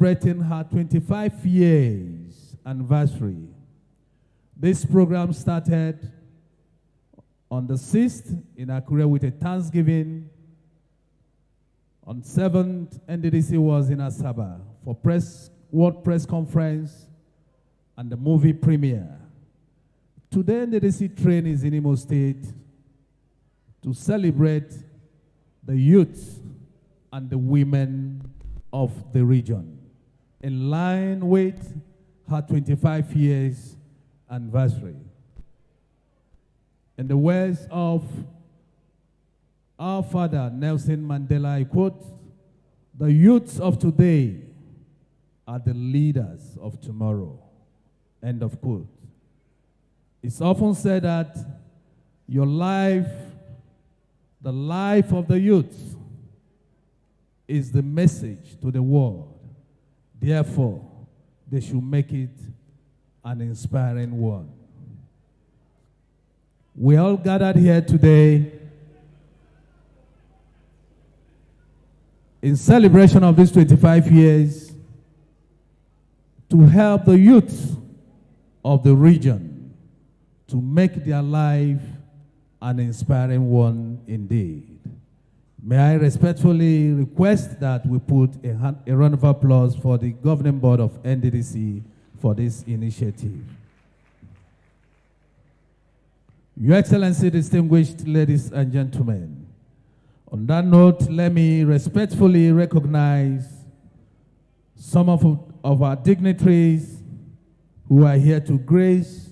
celebrating her 25 years anniversary. This program started on the 6th in Akure with a Thanksgiving. On 7th, Nddc was in Asaba for World Press Conference and the movie premiere. Today, Nddc train is in Imo State to celebrate the youth and the women of the region, in line with her 25 years anniversary. In the words of our father, Nelson Mandela, I quote, "The youths of today are the leaders of tomorrow." End of quote. It's often said that your life, the life of the youth, is the message to the world. Therefore, they should make it an inspiring one. We all gathered here today in celebration of these 25 years to help the youth of the region to make their life an inspiring one indeed. May I respectfully request that we put a round of applause for the governing board of Nddc for this initiative. Your Excellency, distinguished ladies and gentlemen, on that note, let me respectfully recognize some of our dignitaries who are here to grace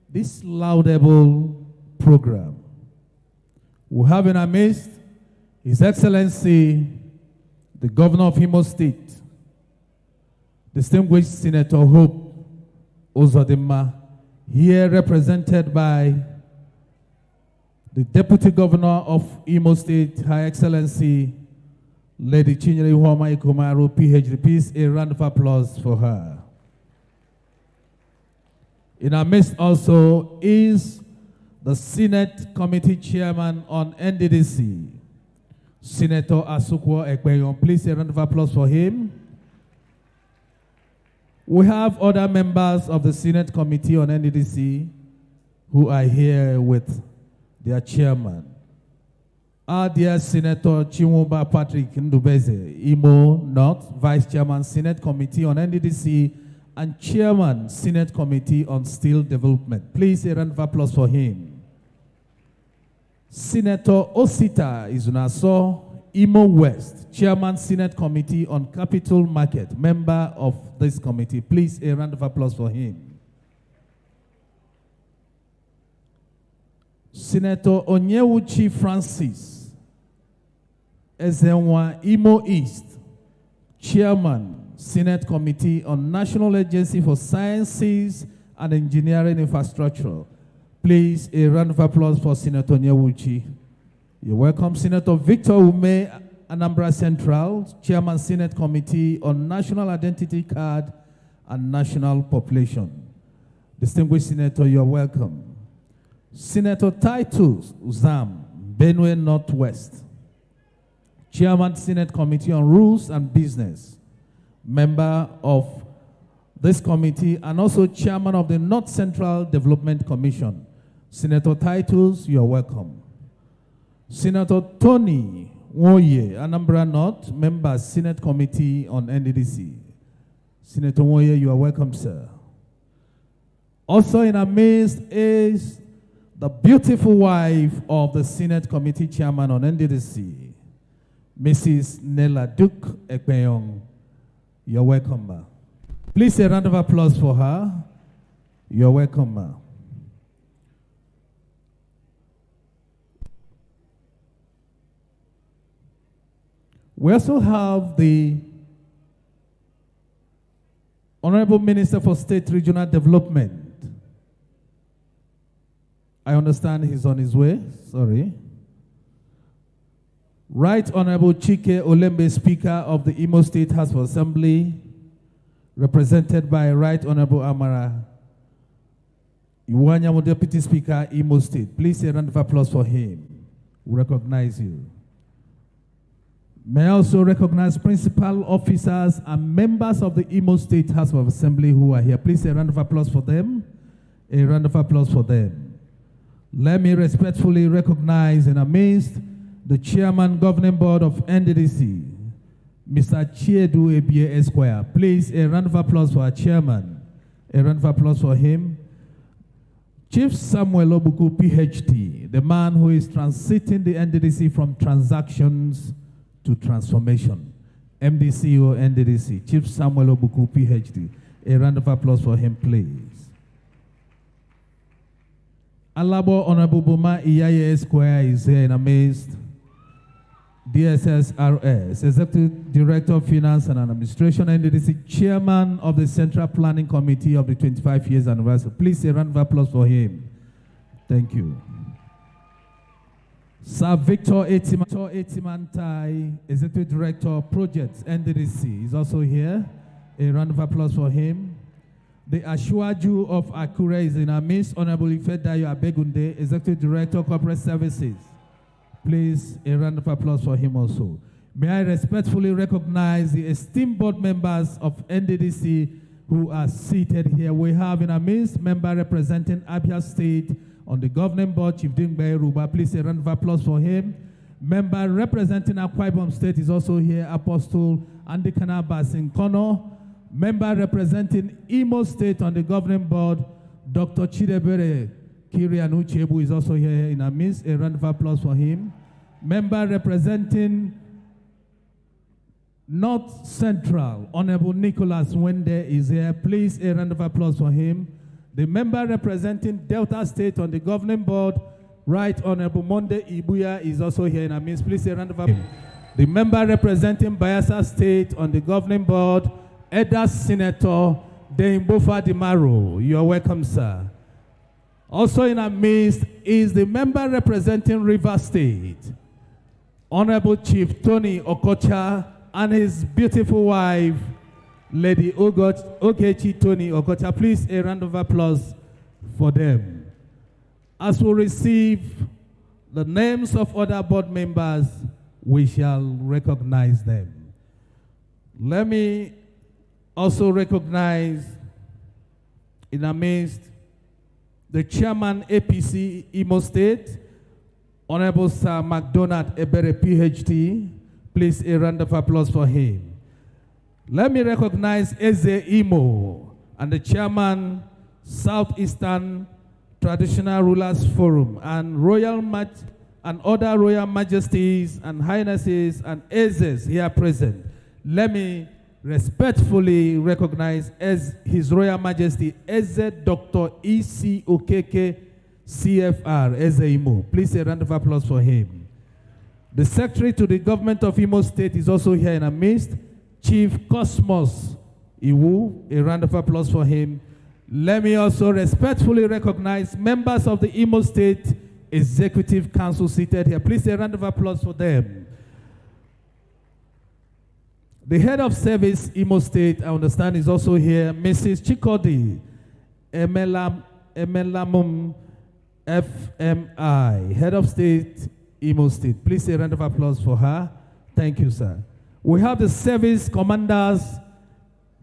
this laudable program. We have in our midst His Excellency, the Governor of Imo State, distinguished Senator Hope Uzodimma, here represented by the Deputy Governor of Imo State, Her Excellency, Lady Chinyere Ihuoma Ikomaru, PhD. Please, a round of applause for her. In our midst also is the Senate Committee Chairman on Nddc, Senator Asukwo Ekpeyon. Please, a round of applause for him. We have other members of the Senate Committee on Nddc who are here with their chairman. Our dear Senator Chinwumba Patrick Ndubeze, Imo North, Vice Chairman, Senate Committee on Nddc, and Chairman, Senate Committee on Steel Development. Please, a round of applause for him. Senator Osita Izunaso, Imo West, Chairman, Senate Committee on Capital Market, member of this committee. Please, a round of applause for him. Senator Onyewuchi Francis Ezenwa, Imo East, Chairman, Senate Committee on National Agency for Sciences and Engineering Infrastructure. Please, a round of applause for Senator Onyewuchi. You're welcome. Senator Victor Ume, Anambra Central, Chairman, Senate Committee on National Identity Card and National Population. Distinguished Senator, you're welcome. Senator Titus Uzam, Benue Northwest, Chairman, Senate Committee on Rules and Business, member of this committee, and also Chairman of the North Central Development Commission. Senator Titus, you are welcome. Senator Tony Nwoye, Anambra North, member, Senate Committee on Nddc. Senator Nwoye, you are welcome, sir. Also in our midst is the beautiful wife of the Senate Committee Chairman on Nddc, Mrs. Nella Duke Ekpeyon. You're welcome, ma. Please, a round of applause for her. You're welcome, ma. We also have the Honorable Minister for State Regional Development. I understand he's on his way. Sorry. Right Honorable Chike Olembe, Speaker of the Imo State House of Assembly, represented by Right Honorable Amara Iwanyamu, Deputy Speaker, Imo State. Please, a round of applause for him. We recognize you. May I also recognize principal officers and members of the Imo State House of Assembly who are here. Please, a round of applause for them. A round of applause for them. Let me respectfully recognize in our midst the Chairman Governing Board of Nddc, Mr. Chiedu Ebie Esquire. Please, a round of applause for our Chairman. A round of applause for him. Chief Samuel Obuku, PhD, the man who is transiting the Nddc from transactions to transformation. MDCO Nddc, Chief Samuel Obuku, PhD. A round of applause for him, please. Alabo Honorable Buma Iyaye Esquire is here in our midst. DSSRS, Executive Director of Finance and Administration, Nddc, Chairman of the Central Planning Committee of the 25 years anniversary. Please, a round of applause for him. Thank you. Sir Victor Etimantai, Executive Director of Projects, Nddc, is also here. A round of applause for him. The Ashwaju of Akure is in our midst. Honorable Ifedayo Abegunde, Executive Director of Corporate Services. Please, a round of applause for him also. May I respectfully recognize the esteemed board members of Nddc who are seated here. We have in our midst member representing Abia State on the governing board, Chief Dingbe Ruba. Please, a round of applause for him. Member representing Akwa Ibom State is also here, Apostle Andikana Basin Kono. Member representing Imo State on the governing board, Dr. Chidebere Kirianu Chebu is also here in our midst. A round of applause for him. Member representing North Central, Honorable Nicholas Wende is here. Please, a round of applause for him. The member representing Delta State on the governing board, Right Honorable Monde Ibuya is also here in our midst. Please, a round of applause. The member representing Bayelsa State on the governing board, Elder Senator Deimbofa Dimaro. You are welcome, sir. Also in our midst is the member representing River State, Honorable Chief Tony Okocha, and his beautiful wife, Lady Ogechi Tony Okocha. Please, a round of applause for them. As we receive the names of other board members, we shall recognize them. Let me also recognize in our midst the Chairman APC Imo State, Honorable Sir McDonald Ebere, PhD. Please, a round of applause for him. Let me recognize Eze Imo and the Chairman, Southeastern Traditional Rulers Forum, and other Royal Majesties and Highnesses and Ezes here present. Let me respectfully recognize as His Royal Majesty Eze Dr. E.C. Okeke, CFR, Eze Imo. Please, a round of applause for him. The Secretary to the Government of Imo State is also here in our midst, Chief Cosmos Iwu. A round of applause for him. Let me also respectfully recognize members of the Imo State Executive Council seated here. Please, a round of applause for them. The head of service, Imo State, I understand, is also here, Mrs. Chikodi Emelamum FMI, head of state, Imo State. Please, a round of applause for her. Thank you, sir. We have the service commanders,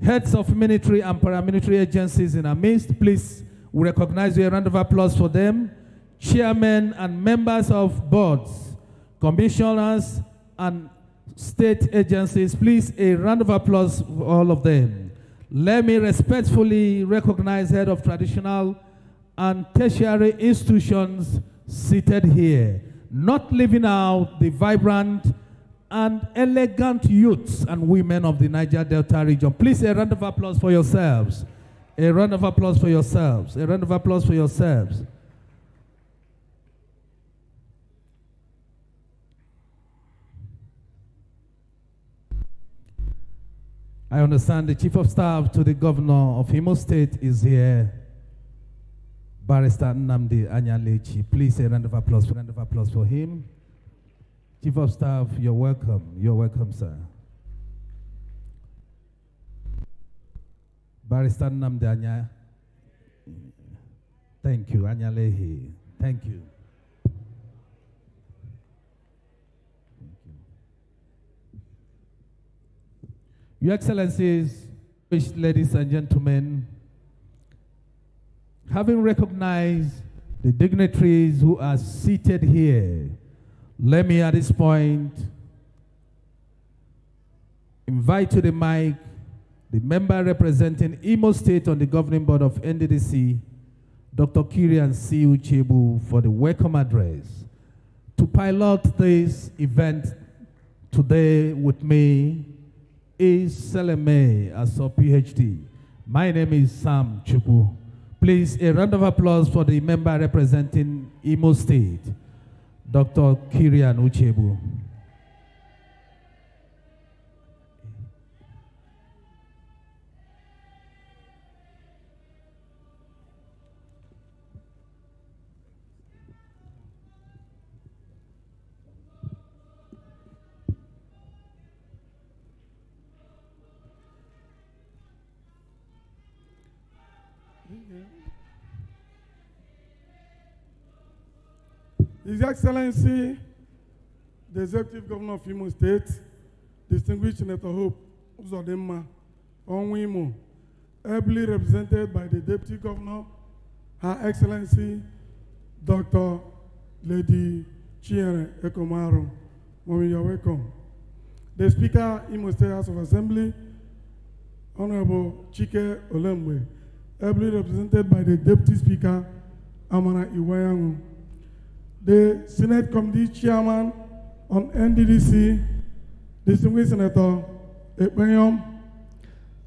heads of military and paramilitary agencies in our midst. Please, we recognize you. A round of applause for them. Chairmen and members of boards, commissioners, and state agencies, please, a round of applause for all of them. Let me respectfully recognize head of traditional and tertiary institutions seated here, not leaving out the vibrant and elegant youths and women of the Niger Delta region. Please, a round of applause for yourselves. A round of applause for yourselves. A round of applause for yourselves. I understand the Chief of Staff to the Governor of Imo State is here, Barrister Nnamdi Anyalechi. Please, a round of applause for him. Chief of Staff, you're welcome. You're welcome, sir. Barrister Nnamdi Anya. Thank you, Anyalehi. Thank you. Your Excellencies, ladies and gentlemen, having recognized the dignitaries who are seated here, let me at this point invite to the mic the member representing Imo State on the governing board of Nddc, Dr. Kirian C. Uchebu, for the welcome address. To pilot this event today with me is Seleme as a PhD. My name is Sam Chukwu. Please, a round of applause for the member representing Imo State, Dr. Kirian Uchebu. His Excellency, the Executive Governor of Imo State, distinguished Senator Hope Uzodimma Onwimo, ably represented by the Deputy Governor, Her Excellency, Dr. Lady Chiere Ekomaro. Mommy, you're welcome. The Speaker, Imo State House of Assembly, Honorable Chike Olemwe, ably represented by the Deputy Speaker, Amara Iwayangu. The Senate Committee Chairman on Nddc, distinguished Senator Ekpenyom,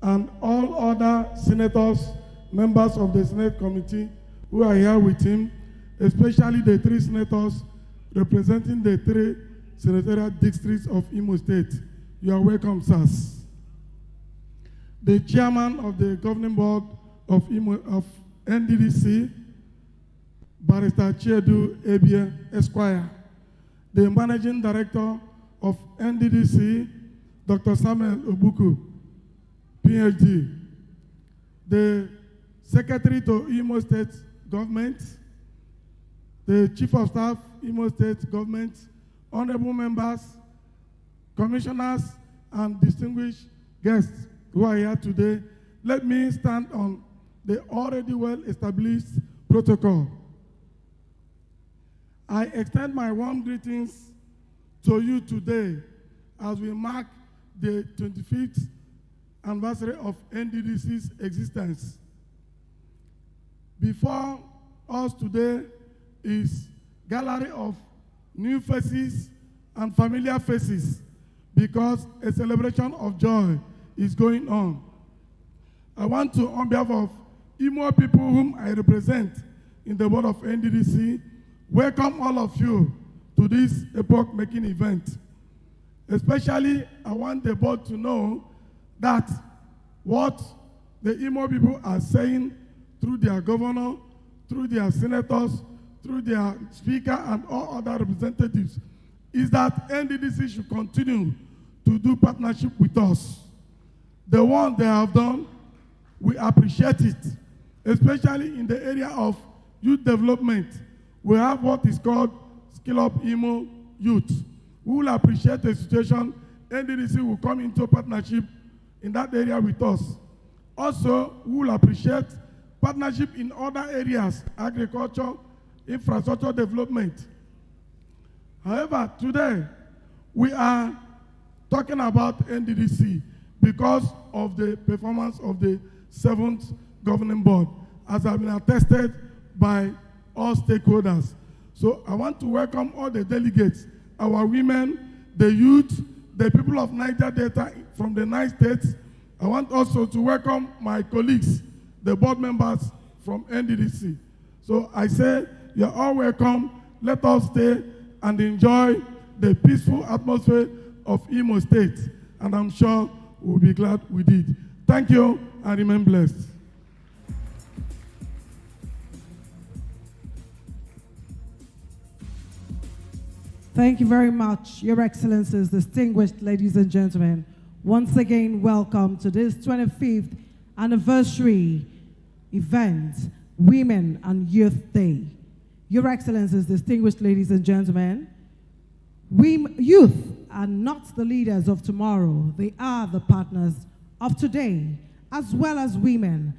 and all other senators, members of the Senate Committee who are here with him, especially the 3 senators representing the 3 senatorial districts of Imo State. You are welcome, sirs. The Chairman of the Governing Board of Nddc, Barrister Chiedu Ebie Esquire, the Managing Director of Nddc, Dr. Samuel Obuku, PhD, the Secretary to Imo State Government, the Chief of Staff, Imo State Government, honorable members, commissioners, and distinguished guests who are here today. Let me stand on the already well-established protocol. I extend my warm greetings to you today as we mark the 25th anniversary of Nddc's existence. Before us today is a gallery of new faces and familiar faces because a celebration of joy is going on. I want to, on behalf of Imo people whom I represent in the board of Nddc, welcome all of you to this epoch-making event. Especially, I want the board to know that what the Imo people are saying through their governor, through their senators, through their speaker, and all other representatives, is that Nddc should continue to do partnership with us. The one they have done, we appreciate it, especially in the area of youth development. We have what is called Skill Up Imo Youth. We will appreciate the situation. Nddc will come into partnership in that area with us. Also, we will appreciate partnership in other areas, agriculture, infrastructure development. However, today, we are talking about Nddc because of the performance of the 7th Governing Board, as has been attested by all stakeholders. So I want to welcome all the delegates, our women, the youth, the people of Niger Delta from the 9 states. I want also to welcome my colleagues, the board members from Nddc. So I say, you're all welcome. Let us stay and enjoy the peaceful atmosphere of Imo State. And I'm sure we'll be glad we did. Thank you and remain blessed. Thank you very much, Your Excellencies, distinguished ladies and gentlemen. Once again, welcome to this 25th anniversary event, Women and Youth Day. Your Excellencies, distinguished ladies and gentlemen, youth are not the leaders of tomorrow. They are the partners of today, as well as women.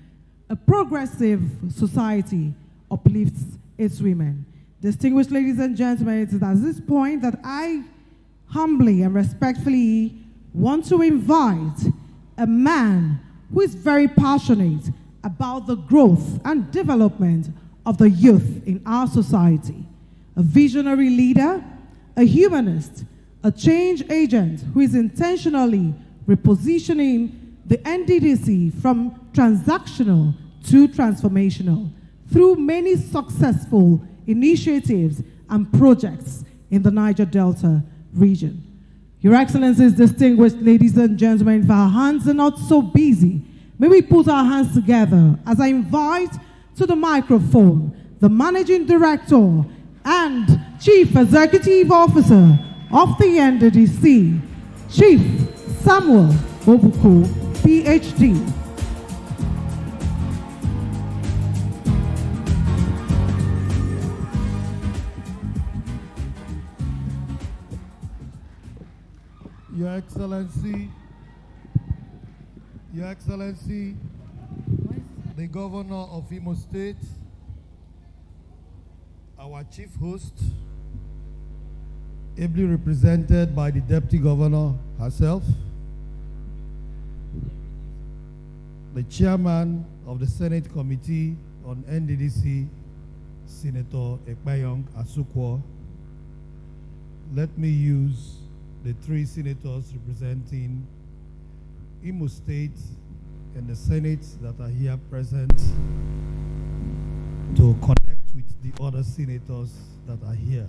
A progressive society uplifts its women. Distinguished ladies and gentlemen, it is at this point that I humbly and respectfully want to invite a man who is very passionate about the growth and development of the youth in our society. A visionary leader, a humanist, a change agent who is intentionally repositioning the Nddc from transactional to transformational through many successful initiatives and projects in the Niger Delta region. Your Excellencies, distinguished ladies and gentlemen, if our hands are not so busy, may we put our hands together as I invite to the microphone the Managing Director and Chief Executive Officer of the Nddc, Chief Samuel Obuku, PhD. Your Excellency, the Governor of Imo State, our Chief Host, ably represented by the Deputy Governor herself, the Chairman of the Senate Committee on Nddc, Senator Ekpayong Asukwo. Let me use the three senators representing Imo State and the Senate that are here present to connect with the other senators that are here.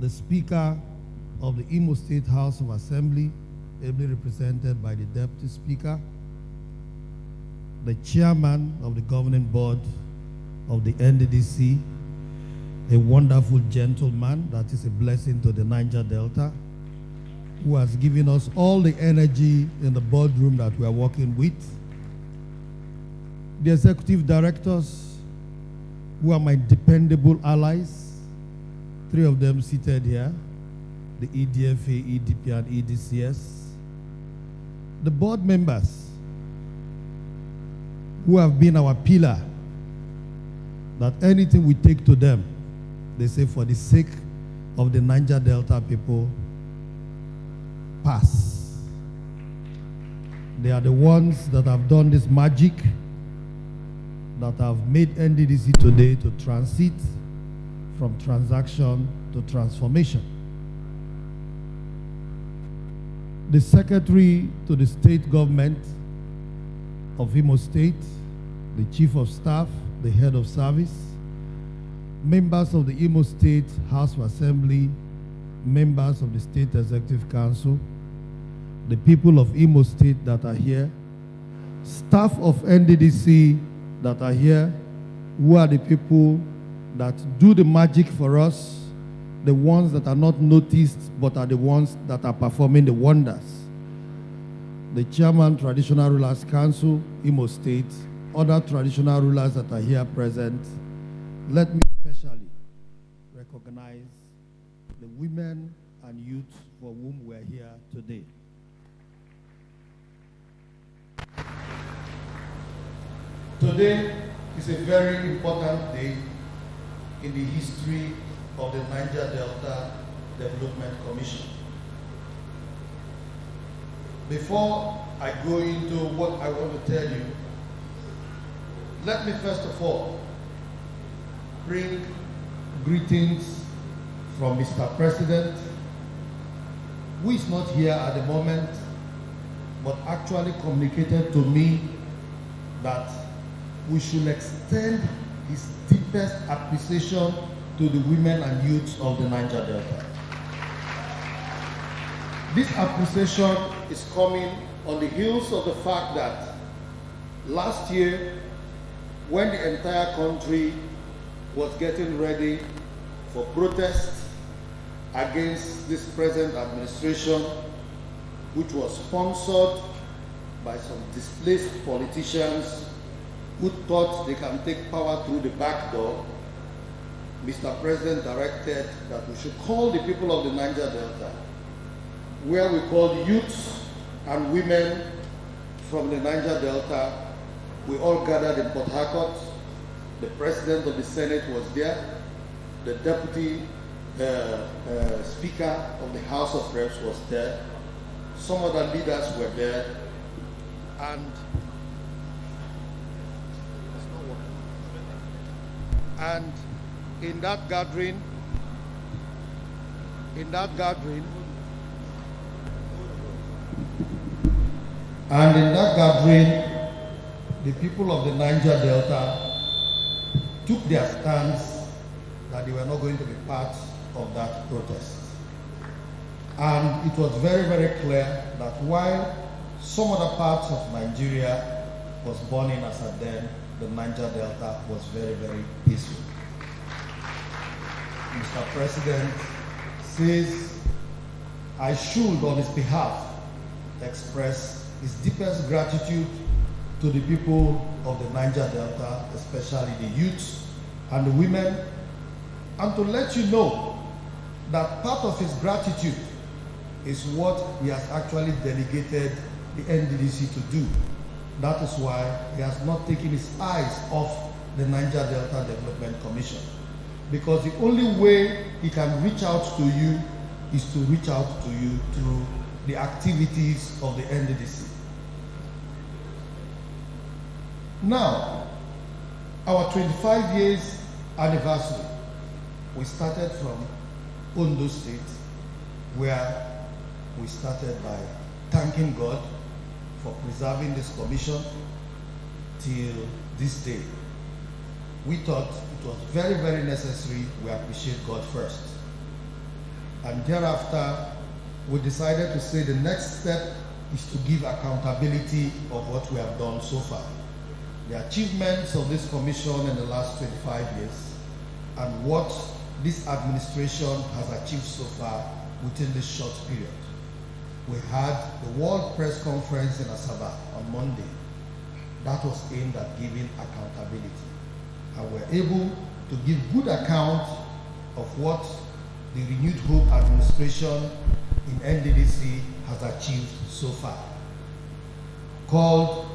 The Speaker of the Imo State House of Assembly, ably represented by the Deputy Speaker, the Chairman of the Governing Board of the Nddc, a wonderful gentleman that is a blessing to the Niger Delta, who has given us all the energy in the boardroom that we are working with. The executive directors, who are my dependable allies, three of them seated here, the EDFA, EDP, and EDCS. The board members, who have been our pillar, that anything we take to them, they say for the sake of the Niger Delta people, pass. They are the ones that have done this magic, that have made Nddc today to transit from transaction to transformation. The Secretary to the State Government of Imo State, the Chief of Staff, the Head of Service, members of the Imo State House of Assembly, members of the State Executive Council, the people of Imo State that are here, staff of Nddc that are here, who are the people that do the magic for us, the ones that are not noticed but are the ones that are performing the wonders. The Chairman, Traditional Rulers Council, Imo State, other traditional rulers that are here present. Let me especially recognize the women and youth for whom we are here today. Today is a very important day in the history of the Niger Delta Development Commission. Before I go into what I want to tell you, let me first of all bring greetings from Mr. President, who is not here at the moment, but actually communicated to me that we should extend his deepest appreciation to the women and youths of the Niger Delta. This appreciation is coming on the heels of the fact that last year, when the entire country was getting ready for protests against this present administration, which was sponsored by some displaced politicians who thought they can take power through the back door, Mr. President directed that we should call the people of the Niger Delta, where we called youths and women from the Niger Delta. We all gathered in Port Harcourt. The President of the Senate was there. The Deputy Speaker of the House of Reps was there. Some other leaders were there. And in that gathering, the people of the Niger Delta took their stance that they were not going to be part of that protest. And it was very, very clear that while some other parts of Nigeria was burning as at then, the Niger Delta was very, very peaceful. Mr. President says, I should, on his behalf, express his deepest gratitude to the people of the Niger Delta, especially the youths and the women, and to let you know that part of his gratitude is what he has actually delegated the Nddc to do. That is why he has not taken his eyes off the Niger Delta Development Commission. Because the only way he can reach out to you is to reach out to you through the activities of the Nddc. Now, our 25 years anniversary, we started from Ondo State, where we started by thanking God for preserving this commission till this day. We thought it was very, very necessary we appreciate God first. And thereafter, we decided to say the next step is to give accountability of what we have done so far. The achievements of this commission in the last 25 years and what this administration has achieved so far within this short period. We had the World Press Conference in Asaba on Monday. That was aimed at giving accountability. And we're able to give good account of what the Renewed Hope administration in Nddc has achieved so far, called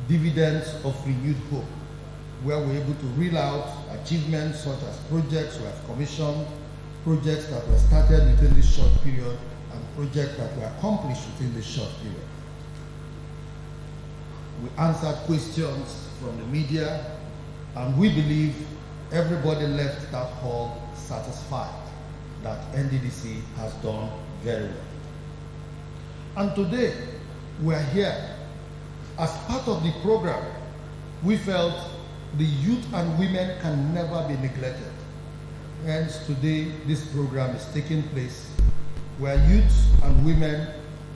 Dividends of Renewed Hope, where we're able to reel out achievements such as projects we have commissioned, projects that were started within this short period, and projects that were accomplished within this short period. We answered questions from the media, and we believe everybody left that hall satisfied that Nddc has done very well. And today, we are here. As part of the program, we felt the youth and women can never be neglected. Hence, today, this program is taking place where youths and women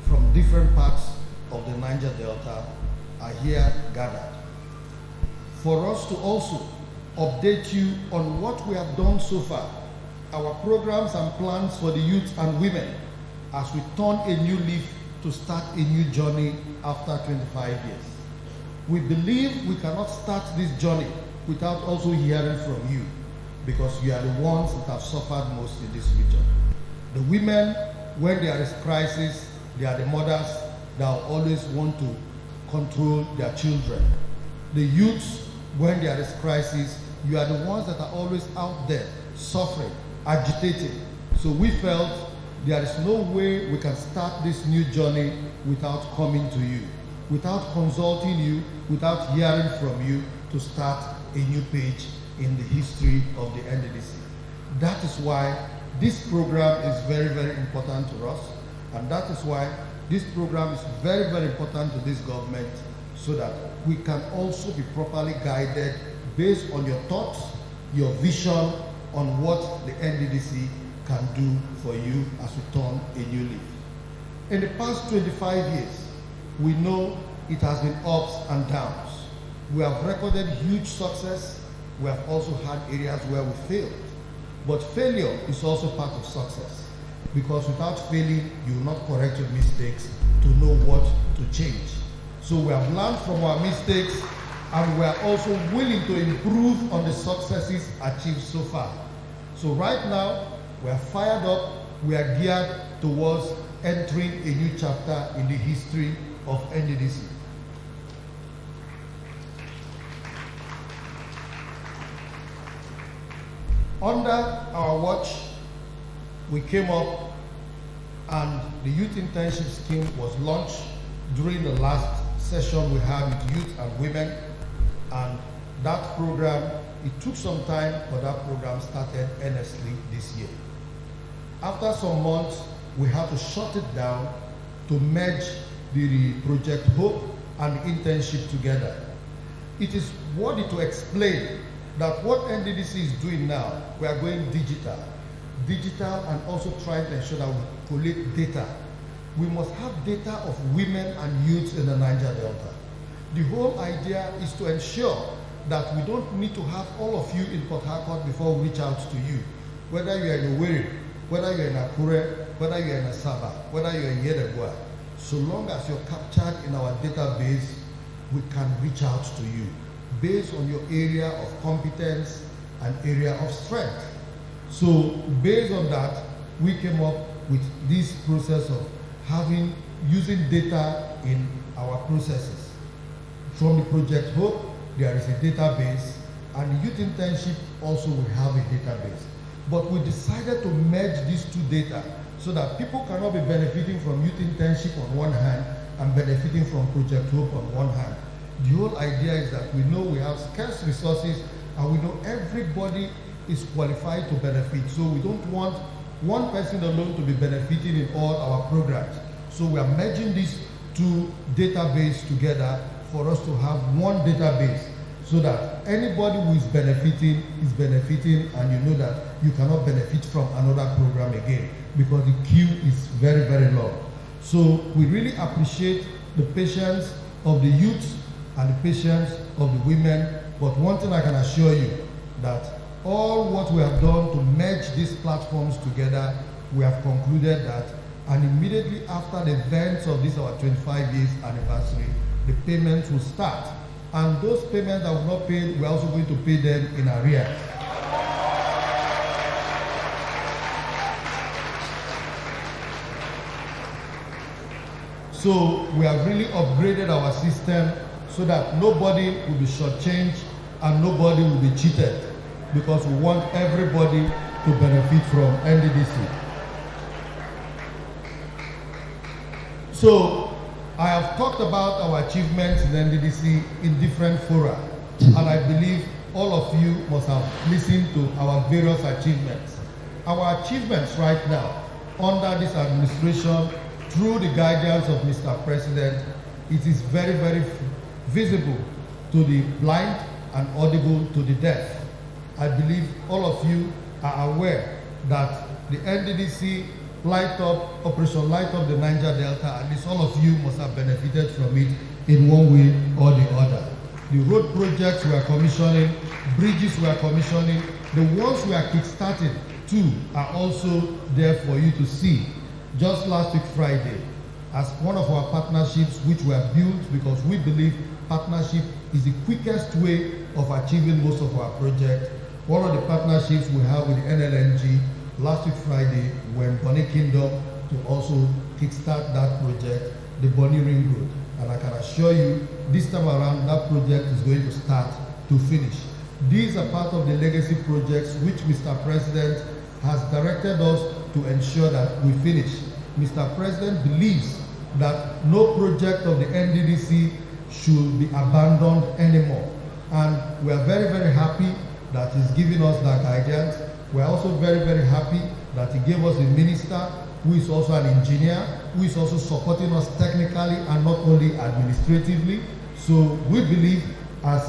from different parts of the Niger Delta are here gathered. For us to also update you on what we have done so far, our programs and plans for the youth and women as we turn a new leaf to start a new journey after 25 years. We believe we cannot start this journey without also hearing from you, because you are the ones that have suffered most in this region. The women, when there is crisis, they are the mothers that always want to control their children. The youths, when there is crisis, you are the ones that are always out there suffering, agitating. So we felt there is no way we can start this new journey without coming to you, without consulting you, without hearing from you to start a new page in the history of the Nddc. That is why this program is very, very important to us, and that is why this program is very, very important to this government, so that we can also be properly guided based on your thoughts, your vision on what the Nddc can do for you as we turn a new leaf. In the past 25 years, we know it has been ups and downs. We have recorded huge success. We have also had areas where we failed. But failure is also part of success, because without failing, you will not correct your mistakes to know what to change. So we have learned from our mistakes, and we are also willing to improve on the successes achieved so far. So right now, we are fired up, we are geared towards entering a new chapter in the history of Nddc. Under our watch, we came up and the youth internship scheme was launched during the last session we had with youth and women. And that program, it took some time, but that program started earnestly this year. After some months, we had to shut it down to merge the Project Hope and internship together. It is worthy to explain that what Nddc is doing now, we are going digital and also trying to ensure that we collect data. We must have data of women and youths in the Niger Delta. The whole idea is to ensure that we don't need to have all of you in Port Harcourt before we reach out to you. Whether you are in Owerri, whether you're in Akure, whether you're in Asaba, whether you're in Yedegoa, so long as you're captured in our database, we can reach out to you based on your area of competence and area of strength. So based on that, we came up with this process of using data in our processes. From the Project Hope, there is a database, and the youth internship also will have a database. But we decided to merge these two data so that people cannot be benefiting from youth internship on one hand and benefiting from Project Hope on one hand. The whole idea is that we know we have scarce resources and we know everybody is qualified to benefit. So we don't want one person alone to be benefiting in all our programs. So we are merging these two databases together for us to have one database so that anybody who is benefiting, and you know that you cannot benefit from another program again because the queue is very, very long. So we really appreciate the patience of the youth and the patience of the women. But one thing I can assure you, that all what we have done to merge these platforms together, we have concluded that, and immediately after the events of this our 25 years anniversary, the payments will start. And those payments that were not paid, we're also going to pay them in arrears. So we have really upgraded our system so that nobody will be shortchanged and nobody will be cheated, because we want everybody to benefit from Nddc. So I have talked about our achievements in Nddc in different fora, and I believe all of you must have listened to our various achievements. Our achievements right now, under this administration, through the guidance of Mr. President, it is very, very visible to the blind and audible to the deaf. I believe all of you are aware that the Nddc Operation Light Up the Niger Delta, at least all of you must have benefited from it in one way or the other. The road projects we are commissioning, bridges we are commissioning, the ones we are kickstarting too are also there for you to see. Just last week Friday, as one of our partnerships which were built because we believe partnership is the quickest way of achieving most of our projects. One of the partnerships we have with the NLNG last week Friday, we were in Bonny Kingdom to also kickstart that project, the Bonny Ring Road. And I can assure you, this time around, that project is going to start to finish. These are part of the legacy projects which Mr. President has directed us to ensure that we finish. Mr. President believes that no project of the Nddc should be abandoned anymore. And we are very, very happy that he's giving us that guidance. We are also very, very happy that he gave us a minister who is also an engineer, who is also supporting us technically and not only administratively. So we believe as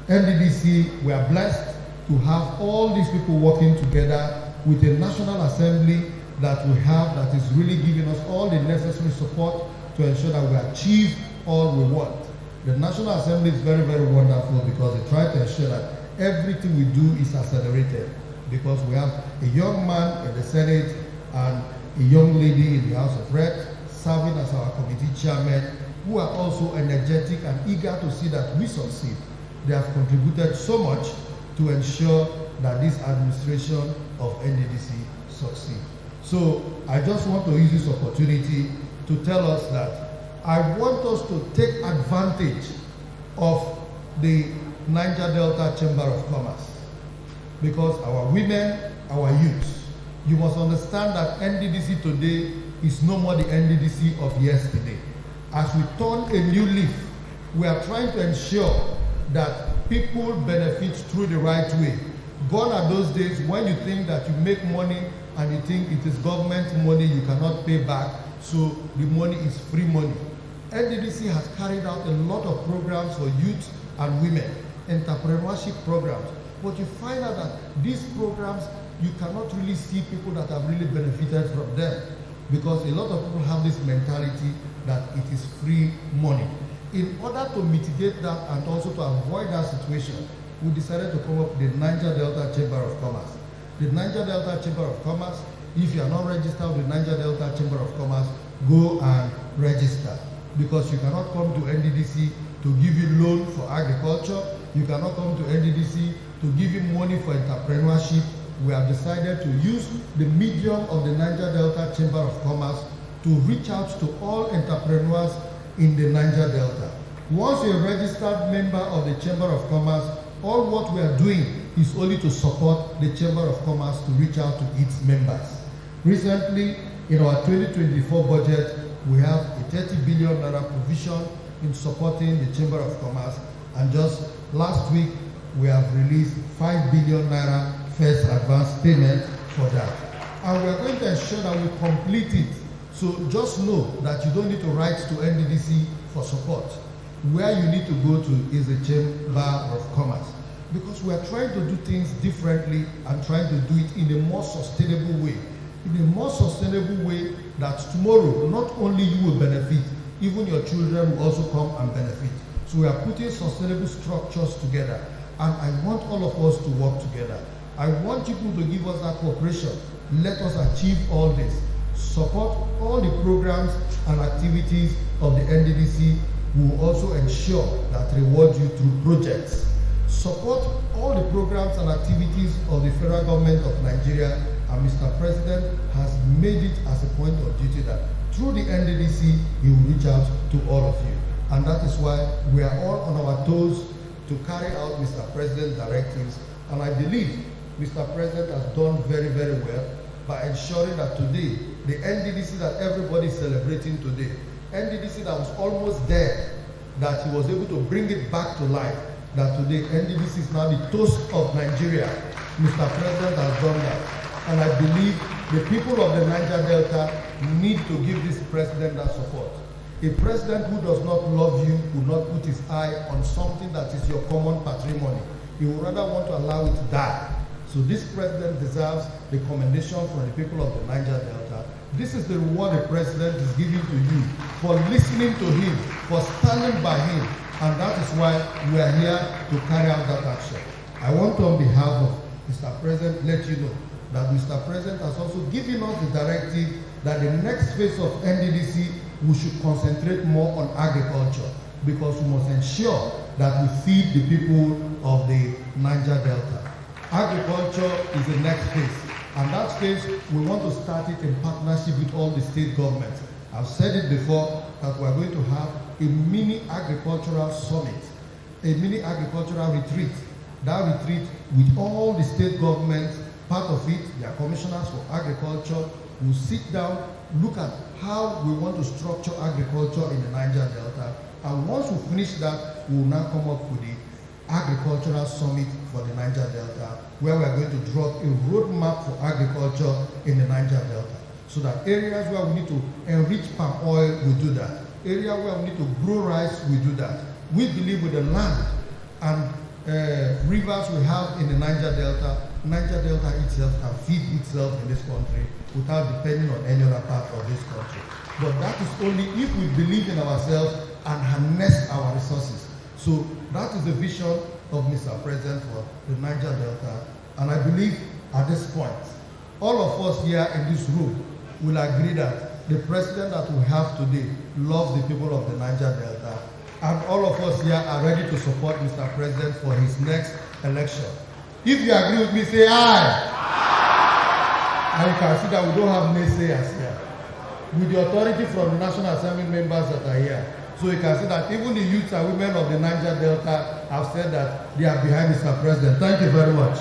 Nddc, we are blessed to have all these people working together with a National Assembly that we have that is really giving us all the necessary support to ensure that we achieve all we want. The National Assembly is very, very wonderful because they try to ensure that everything we do is accelerated, because we have a young man in the Senate and a young lady in the House of Reps serving as our committee chairman, who are also energetic and eager to see that we succeed. They have contributed so much to ensure that this administration of NDDC succeed. So I just want to use this opportunity to tell us that I want us to take advantage of the Niger Delta Chamber of Commerce, because our women, our youth, you must understand that NDDC today is no more the NDDC of yesterday. As we turn a new leaf, we are trying to ensure that people benefit through the right way. Gone are those days when you think that you make money and you think it is government money you cannot pay back, so the money is free money. NDDC has carried out a lot of programs for youth and women, entrepreneurship programs, but you find out that these programs, you cannot really see people that have really benefited from them, because a lot of people have this mentality that it is free money. In order to mitigate that and also to avoid that situation, we decided to come up with the Niger Delta Chamber of Commerce. The Niger Delta Chamber of Commerce, if you are not registered with the Niger Delta Chamber of Commerce, go and register. Because you cannot come to NDDC to give you loan for agriculture, you cannot come to NDDC to give you money for entrepreneurship. We have decided to use the medium of the Niger Delta Chamber of Commerce to reach out to all entrepreneurs in the Niger Delta. Once you're a registered member of the Chamber of Commerce, all what we are doing is only to support the Chamber of Commerce to reach out to its members. Recently, in our 2024 budget, we have a 30 billion naira provision in supporting the Chamber of Commerce, and just last week, we have released 5 billion naira first advance payment for that. And we are going to ensure that we complete it. So just know that you don't need to write to NDDC for support. Where you need to go to is the Chamber of Commerce, because we are trying to do things differently and trying to do it in a more sustainable way. In a more sustainable way that tomorrow, not only you will benefit, even your children will also come and benefit. So we are putting sustainable structures together, and I want all of us to work together. I want people to give us that cooperation. Let us achieve all this. Support all the programs and activities of the NDDC. We will also ensure that reward you through projects. Support all the programs and activities of the federal government of Nigeria, and Mr. President has made it as a point of duty that through the NDDC, he will reach out to all of you. And that is why we are all on our toes to carry out Mr. President's directives. And I believe Mr. President has done very, very well by ensuring that today, the NDDC that everybody is celebrating today, NDDC that was almost dead, that he was able to bring it back to life, that today NDDC is now the toast of Nigeria. Mr. President has done that. And I believe the people of the Niger Delta need to give this president that support. A president who does not love you will not put his eye on something that is your common patrimony. He would rather want to allow it to die. So this president deserves the commendation from the people of the Niger Delta. This is the reward the president is giving to you for listening to him, for standing by him. And that is why we are here to carry out that action. I want to, on behalf of Mr. President, let you know that Mr. President has also given us the directive that the next phase of NDDC, we should concentrate more on agriculture, because we must ensure that we feed the people of the Niger Delta. Agriculture is the next phase, and that phase, we want to start it in partnership with all the state governments. I've said it before that we're going to have a mini agricultural summit, a mini agricultural retreat. That retreat with all the state governments, part of it, their commissioners for agriculture, will sit down, look at how we want to structure agriculture in the Niger Delta. And once we finish that, we will now come up with the agricultural summit for the Niger Delta, where we are going to drop a roadmap for agriculture in the Niger Delta. So that areas where we need to enrich palm oil, we do that. Area where we need to grow rice, we do that. We believe with the land and rivers we have in the Niger Delta itself can feed itself in this country without depending on any other part of this country. But that is only if we believe in ourselves and harness our resources. So that is the vision of Mr. President for the Niger Delta. And I believe at this point, all of us here in this room will agree that the president that we have today loves the people of the Niger Delta. And all of us here are ready to support Mr. President for his next election. If you agree with me, say aye. And you can see that we don't have naysayers here. With the authority from the National Assembly members that are here. So you can see that even the youths and women of the Niger Delta have said that they are behind Mr. President. Thank you very much.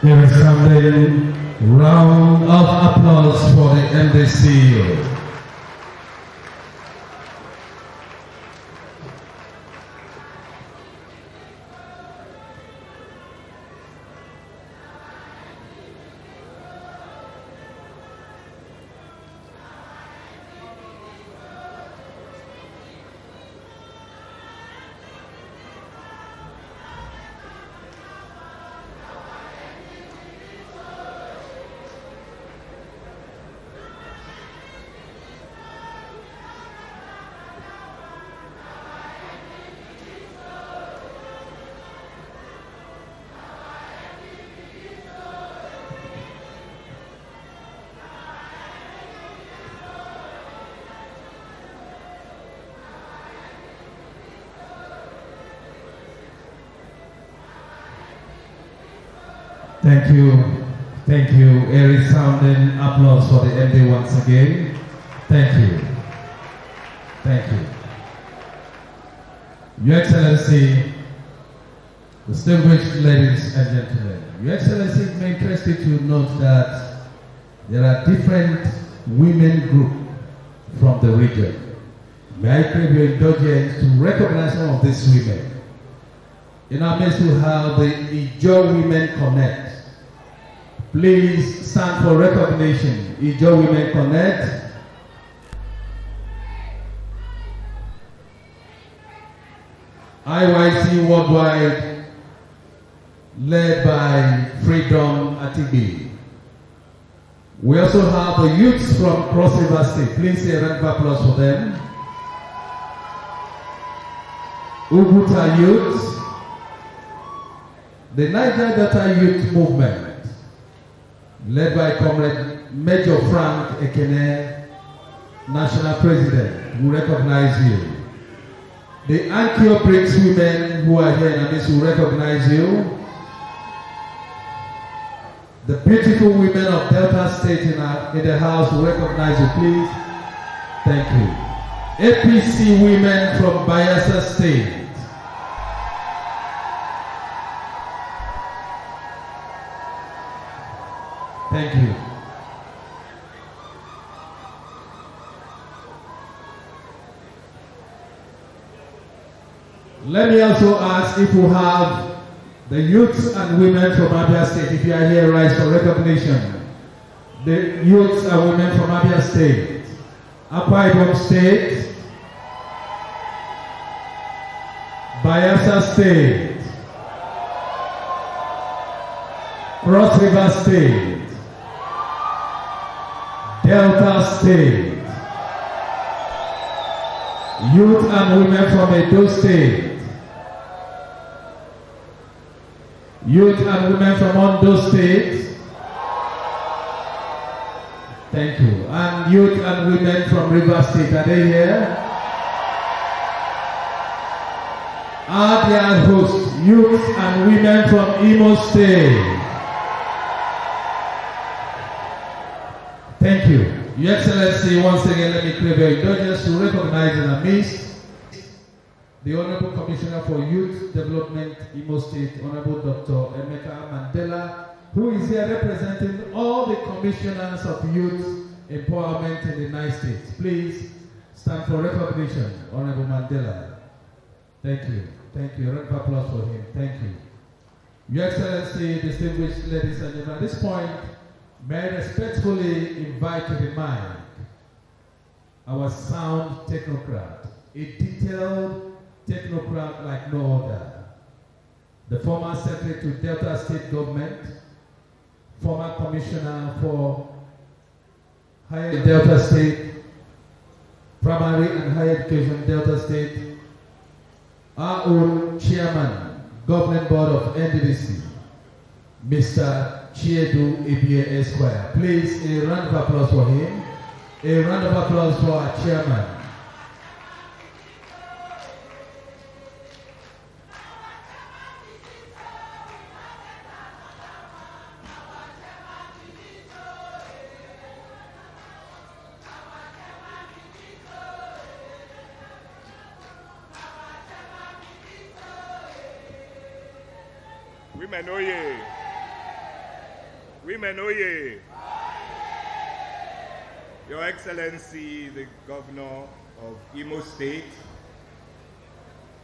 There is a round of applause for the Nddc. Thank you. Thank you. A resounding applause for the MD once again. Thank you. Thank you. Your Excellency, distinguished ladies and gentlemen, Your Excellency, it may interest you to note that there are different women groups from the region. May I crave your indulgence to recognize some of these women. In our midst, we have the Ijo Women Connect. Please stand for recognition. Ijo Women Connect. IYC Worldwide, led by Freedom Atibi. We also have the youths from Cross River State. Please say a round of applause for them. Uguta Youth, the Niger Delta Youth Movement, led by Comrade Major Frank Ekene, National President, who recognize you. The Ankyo Bricks women who are here in Amis will recognize you. The beautiful women of Delta State in the house will recognize you, please. Thank you. APC women from Bayelsa State. Thank you. Let me also ask if we have the youths and women from Abia State, if you are here, rise for recognition. The youths and women from Abia State, Akwa Ibom State, Bayelsa State, Cross River State, Delta State, youth and women from Edo State, youth and women from Ondo State, thank you, and youth and women from River State, are they here? Are their hosts, youth and women from Imo State? Thank you. Your Excellency, once again, let me crave your indulgence to recognize in our midst the Honorable Commissioner for Youth Development, Imo State, Honorable Dr. Emeka Mandela, who is here representing all the commissioners of youth empowerment in the United States. Please stand for recognition, Honorable Mandela. Thank you. Thank you. A round of applause for him. Thank you. Your Excellency, distinguished ladies and gentlemen, at this point, may I respectfully invite to the mic our sound technocrat, a detailed technocrat like no other, the former Secretary to Delta State Government, former Commissioner for Higher Delta State, Primary and Higher Education Delta State, our own Chairman, Governing Board of Nddc, Mr. Chiedu ABA Esquire. Please, a round of applause for him. A round of applause for our chairman. Women, oye! Women, oye! Your Excellency, the Governor of Imo State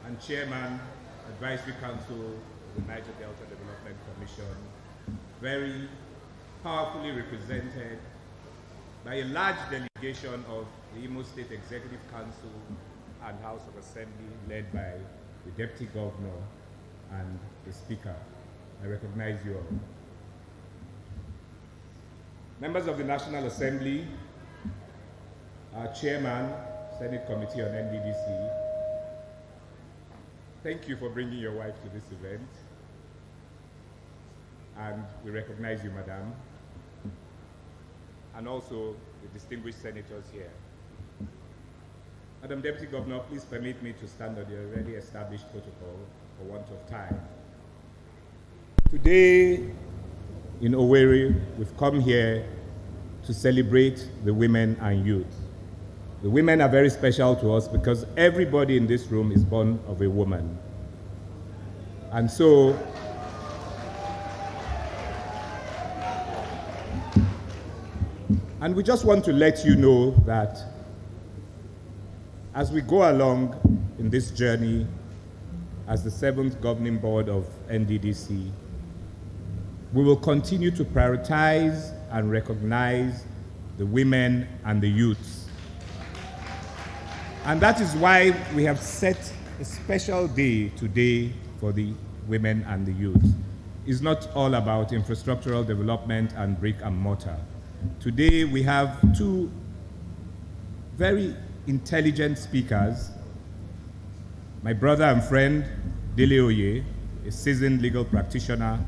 and Chairman, Advisory Council of the Niger Delta Development Commission, very powerfully represented by a large delegation of the Imo State Executive Council and House of Assembly, led by the Deputy Governor and the Speaker. I recognize you all. Members of the National Assembly, our Chairman, Senate Committee on Nddc, thank you for bringing your wife to this event. And we recognize you, Madam, and also the distinguished senators here. Madam Deputy Governor, please permit me to stand on the already established protocol for want of time. Today in Owerri, we've come here to celebrate the women and youth. The women are very special to us because everybody in this room is born of a woman. And so, and we just want to let you know that as we go along in this journey as the 7th Governing Board of Nddc, we will continue to prioritize and recognize the women and the youths. And that is why we have set a special day today for the women and the youth. It's not all about infrastructural development and brick and mortar. Today we have two very intelligent speakers, my brother and friend, Dele Oye, a seasoned legal practitioner,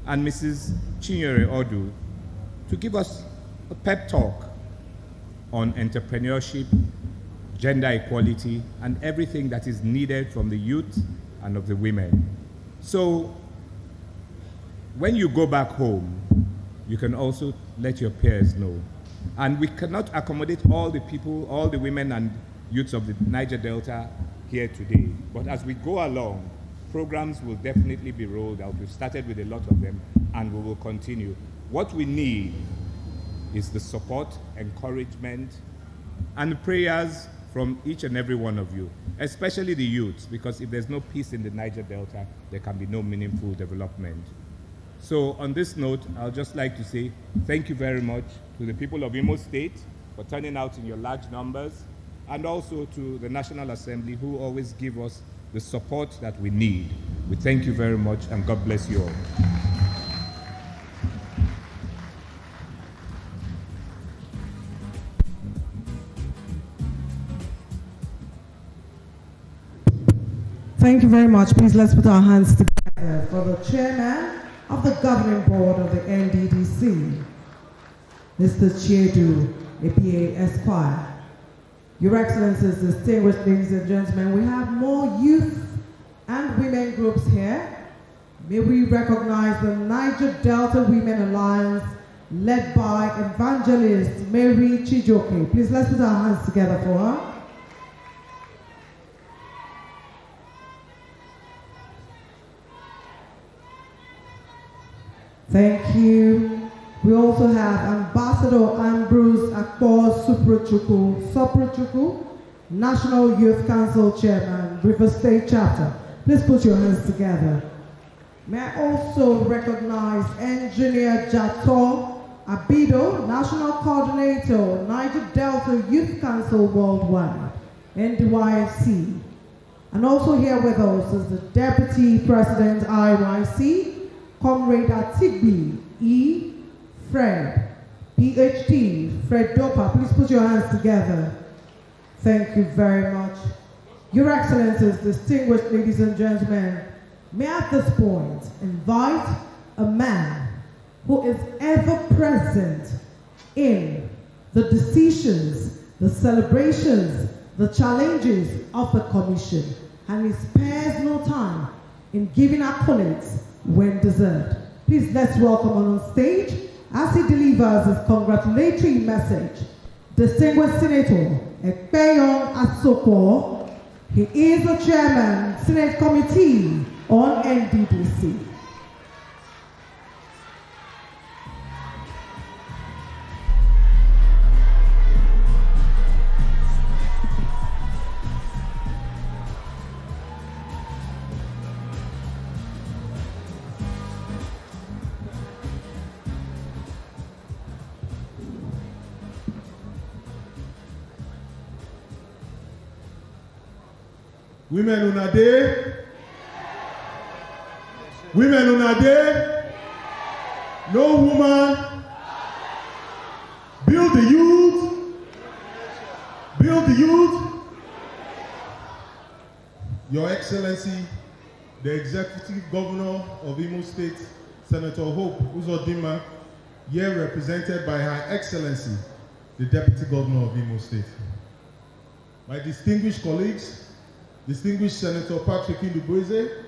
and Mrs. Chinyere Odu, to give us a pep talk on entrepreneurship, gender equality, and everything that is needed from the youth and of the women. So, when you go back home, you can also let your peers know. And we cannot accommodate all the people, all the women and youths of the Niger Delta here today. But as we go along, programs will definitely be rolled out. We've started with a lot of them, and we will continue. What we need is the support, encouragement, and prayers from each and every one of you, especially the youths, because if there's no peace in the Niger Delta, there can be no meaningful development. So on this note, I'll just like to say thank you very much to the people of Imo State for turning out in your large numbers, and also to the National Assembly, who always give us the support that we need. We thank you very much, and God bless you all. Thank you very much. Please let's put our hands together for the chairman of the governing board of the Nddc, Mr. Chiedu APA Esquire. Your Excellencies, distinguished ladies and gentlemen, we have more youth and women groups here. May we recognize the Niger Delta Women Alliance, led by evangelist Mary Chijoke. Please let's put our hands together for her. Thank you. We also have Ambassador Ambrose Akpor Soprochukwu, National Youth Council Chairman, River State Chapter. Please put your hands together. May I also recognize Engineer Jato Abido, National Coordinator, Niger Delta Youth Council Worldwide, NDYC. And also here with us is the Deputy President, IYC, Comrade Atigbi E. Fred, PhD, Fred Dopa. Please put your hands together. Thank you very much. Your Excellencies, distinguished ladies and gentlemen, may I at this point invite a man who is ever present in the decisions, the celebrations, the challenges of the Commission, and he spares no time in giving accolades when deserved. Please let's welcome on stage, as he delivers his congratulatory message, Distinguished Senator Ekpeyon Asoko. He is the Chairman, Senate Committee on NDDC. Women una day. Women una day. No woman. Build the youth. Build the youth. Your Excellency, the Executive Governor of Imo State, Senator Hope Uzodinma, here represented by Her Excellency, the Deputy Governor of Imo State. My distinguished colleagues, distinguished Senator Patrick Ndubueze,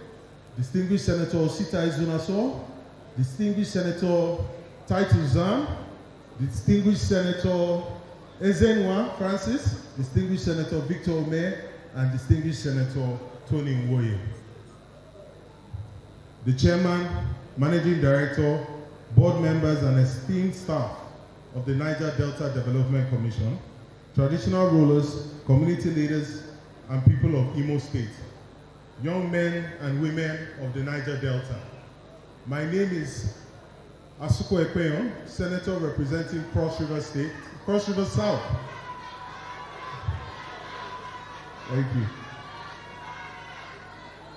distinguished Senator Osita Izunaso, distinguished Senator Titus Zam, distinguished Senator Ezenwa Francis, distinguished Senator Victor Ome, and distinguished Senator Tony Nwoye. The Chairman, Managing Director, Board members, and esteemed staff of the Niger Delta Development Commission, traditional rulers, community leaders, and people of Imo State, young men and women of the Niger Delta. My name is Asuko Ekpeyon, Senator representing Cross River State, Cross River South. Thank you.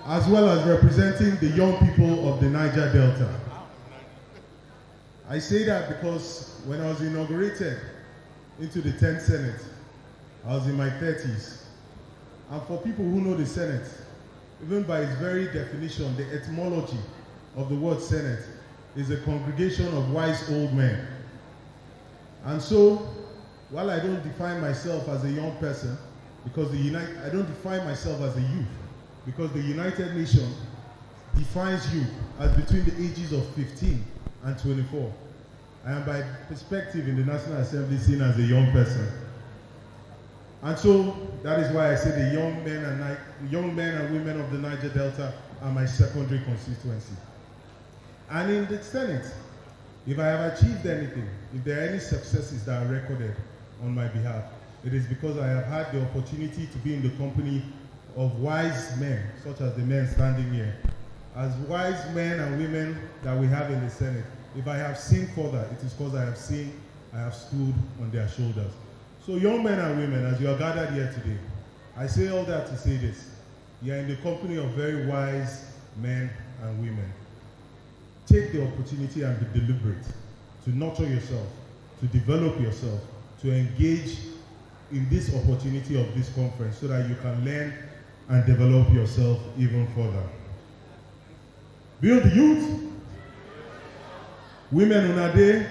As well as representing the young people of the Niger Delta. I say that because when I was inaugurated into the 10th Senate, I was in my 30s. And for people who know the Senate, even by its very definition, the etymology of the word Senate is a congregation of wise old men. And so, while I don't define myself as a young person, because I don't define myself as a youth, because the United Nations defines youth as between the ages of 15 and 24. I am by perspective in the National Assembly seen as a young person. And so that is why I say the young men and women of the Niger Delta are my secondary constituency. And in the Senate, if I have achieved anything, if there are any successes that are recorded on my behalf, it is because I have had the opportunity to be in the company of wise men, such as the men standing here. As wise men and women that we have in the Senate, if I have seen further, it is because I have stood on their shoulders. So young men and women, as you are gathered here today, I say all that to say this. You are in the company of very wise men and women. Take the opportunity and be deliberate to nurture yourself, to develop yourself, to engage in this opportunity of this conference so that you can learn and develop yourself even further. Build the youth. Women on a day.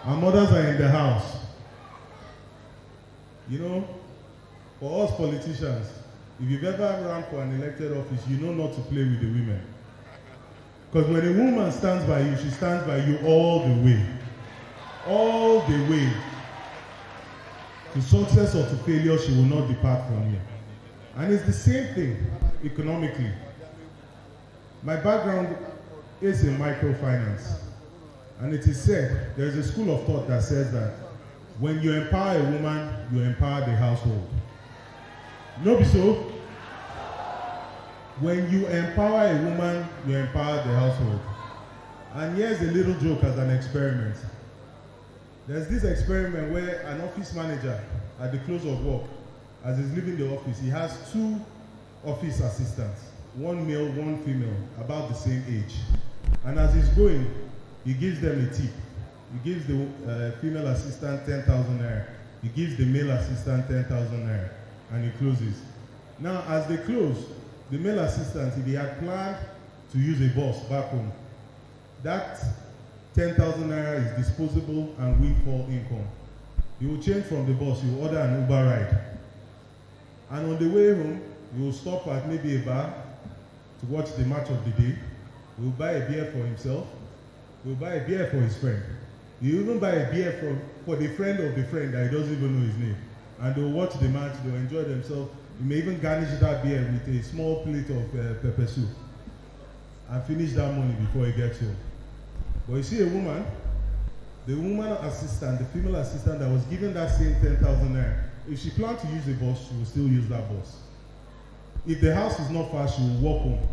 Our mothers are in the house. You know, for us politicians, if you've ever run for an elected office, you know not to play with the women. Because when a woman stands by you, she stands by you all the way. All the way. To success or to failure, she will not depart from you. And it's the same thing economically. My background is in microfinance. And it is said, there is a school of thought that says that when you empower a woman, you empower the household. No be so? When you empower a woman, you empower the household. And here's a little joke as an experiment. There's this experiment where an office manager, at the close of work, as he's leaving the office, he has 2 office assistants, 1 male, 1 female, about the same age. And as he's going, he gives them a tip. He gives the female assistant 10,000 naira. He gives the male assistant 10,000 naira. And he closes. Now, as they close, the male assistant, if he had planned to use a bus back home, that 10,000 naira is disposable and windfall income. You will change from the bus, you will order an Uber ride. And on the way home, you will stop at maybe a bar to watch the match of the day. He will buy a beer for himself. He will buy a beer for his friend. He will even buy a beer for the friend of the friend that he doesn't even know his name. And they will watch the match, they will enjoy themselves. You may even garnish that beer with a small plate of pepper soup and finish that money before he gets home. But you see a woman, the woman assistant, the female assistant that was given that same 10,000 naira, if she planned to use a bus, she will still use that bus. If the house is not far, she will walk home.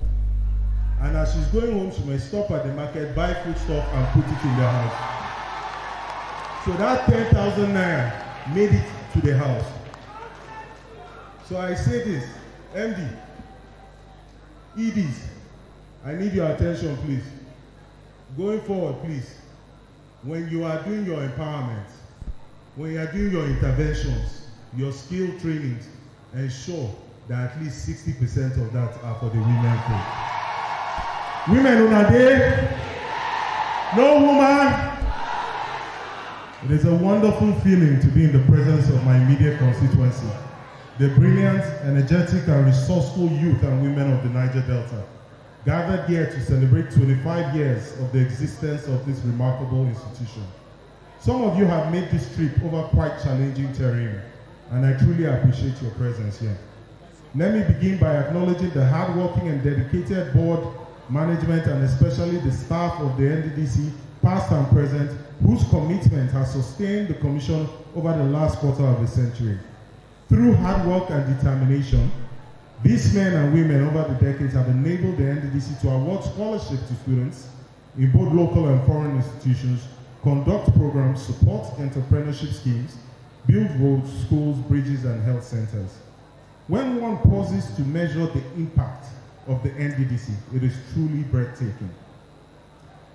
And as she's going home, she may stop at the market, buy food stuff, and put it in the house. So that 10,000 naira made it to the house. So I say this, MD, EDs, I need your attention, please. Going forward, please, when you are doing your empowerment, when you are doing your interventions, your skill trainings, ensure that at least 60% of that are for the women folk. Women una dey? No woman? It is a wonderful feeling to be in the presence of my immediate constituency, the brilliant, energetic, and resourceful youth and women of the Niger Delta, gathered here to celebrate 25 years of the existence of this remarkable institution. Some of you have made this trip over quite challenging terrain, and I truly appreciate your presence here. Let me begin by acknowledging the hardworking and dedicated board, management, and especially the staff of the Nddc, past and present, whose commitment has sustained the Commission over the last quarter of a century. Through hard work and determination, these men and women over the decades have enabled the Nddc to award scholarships to students in both local and foreign institutions, conduct programs, support entrepreneurship schemes, build roads, schools, bridges, and health centers. When one pauses to measure the impact of the Nddc, it is truly breathtaking.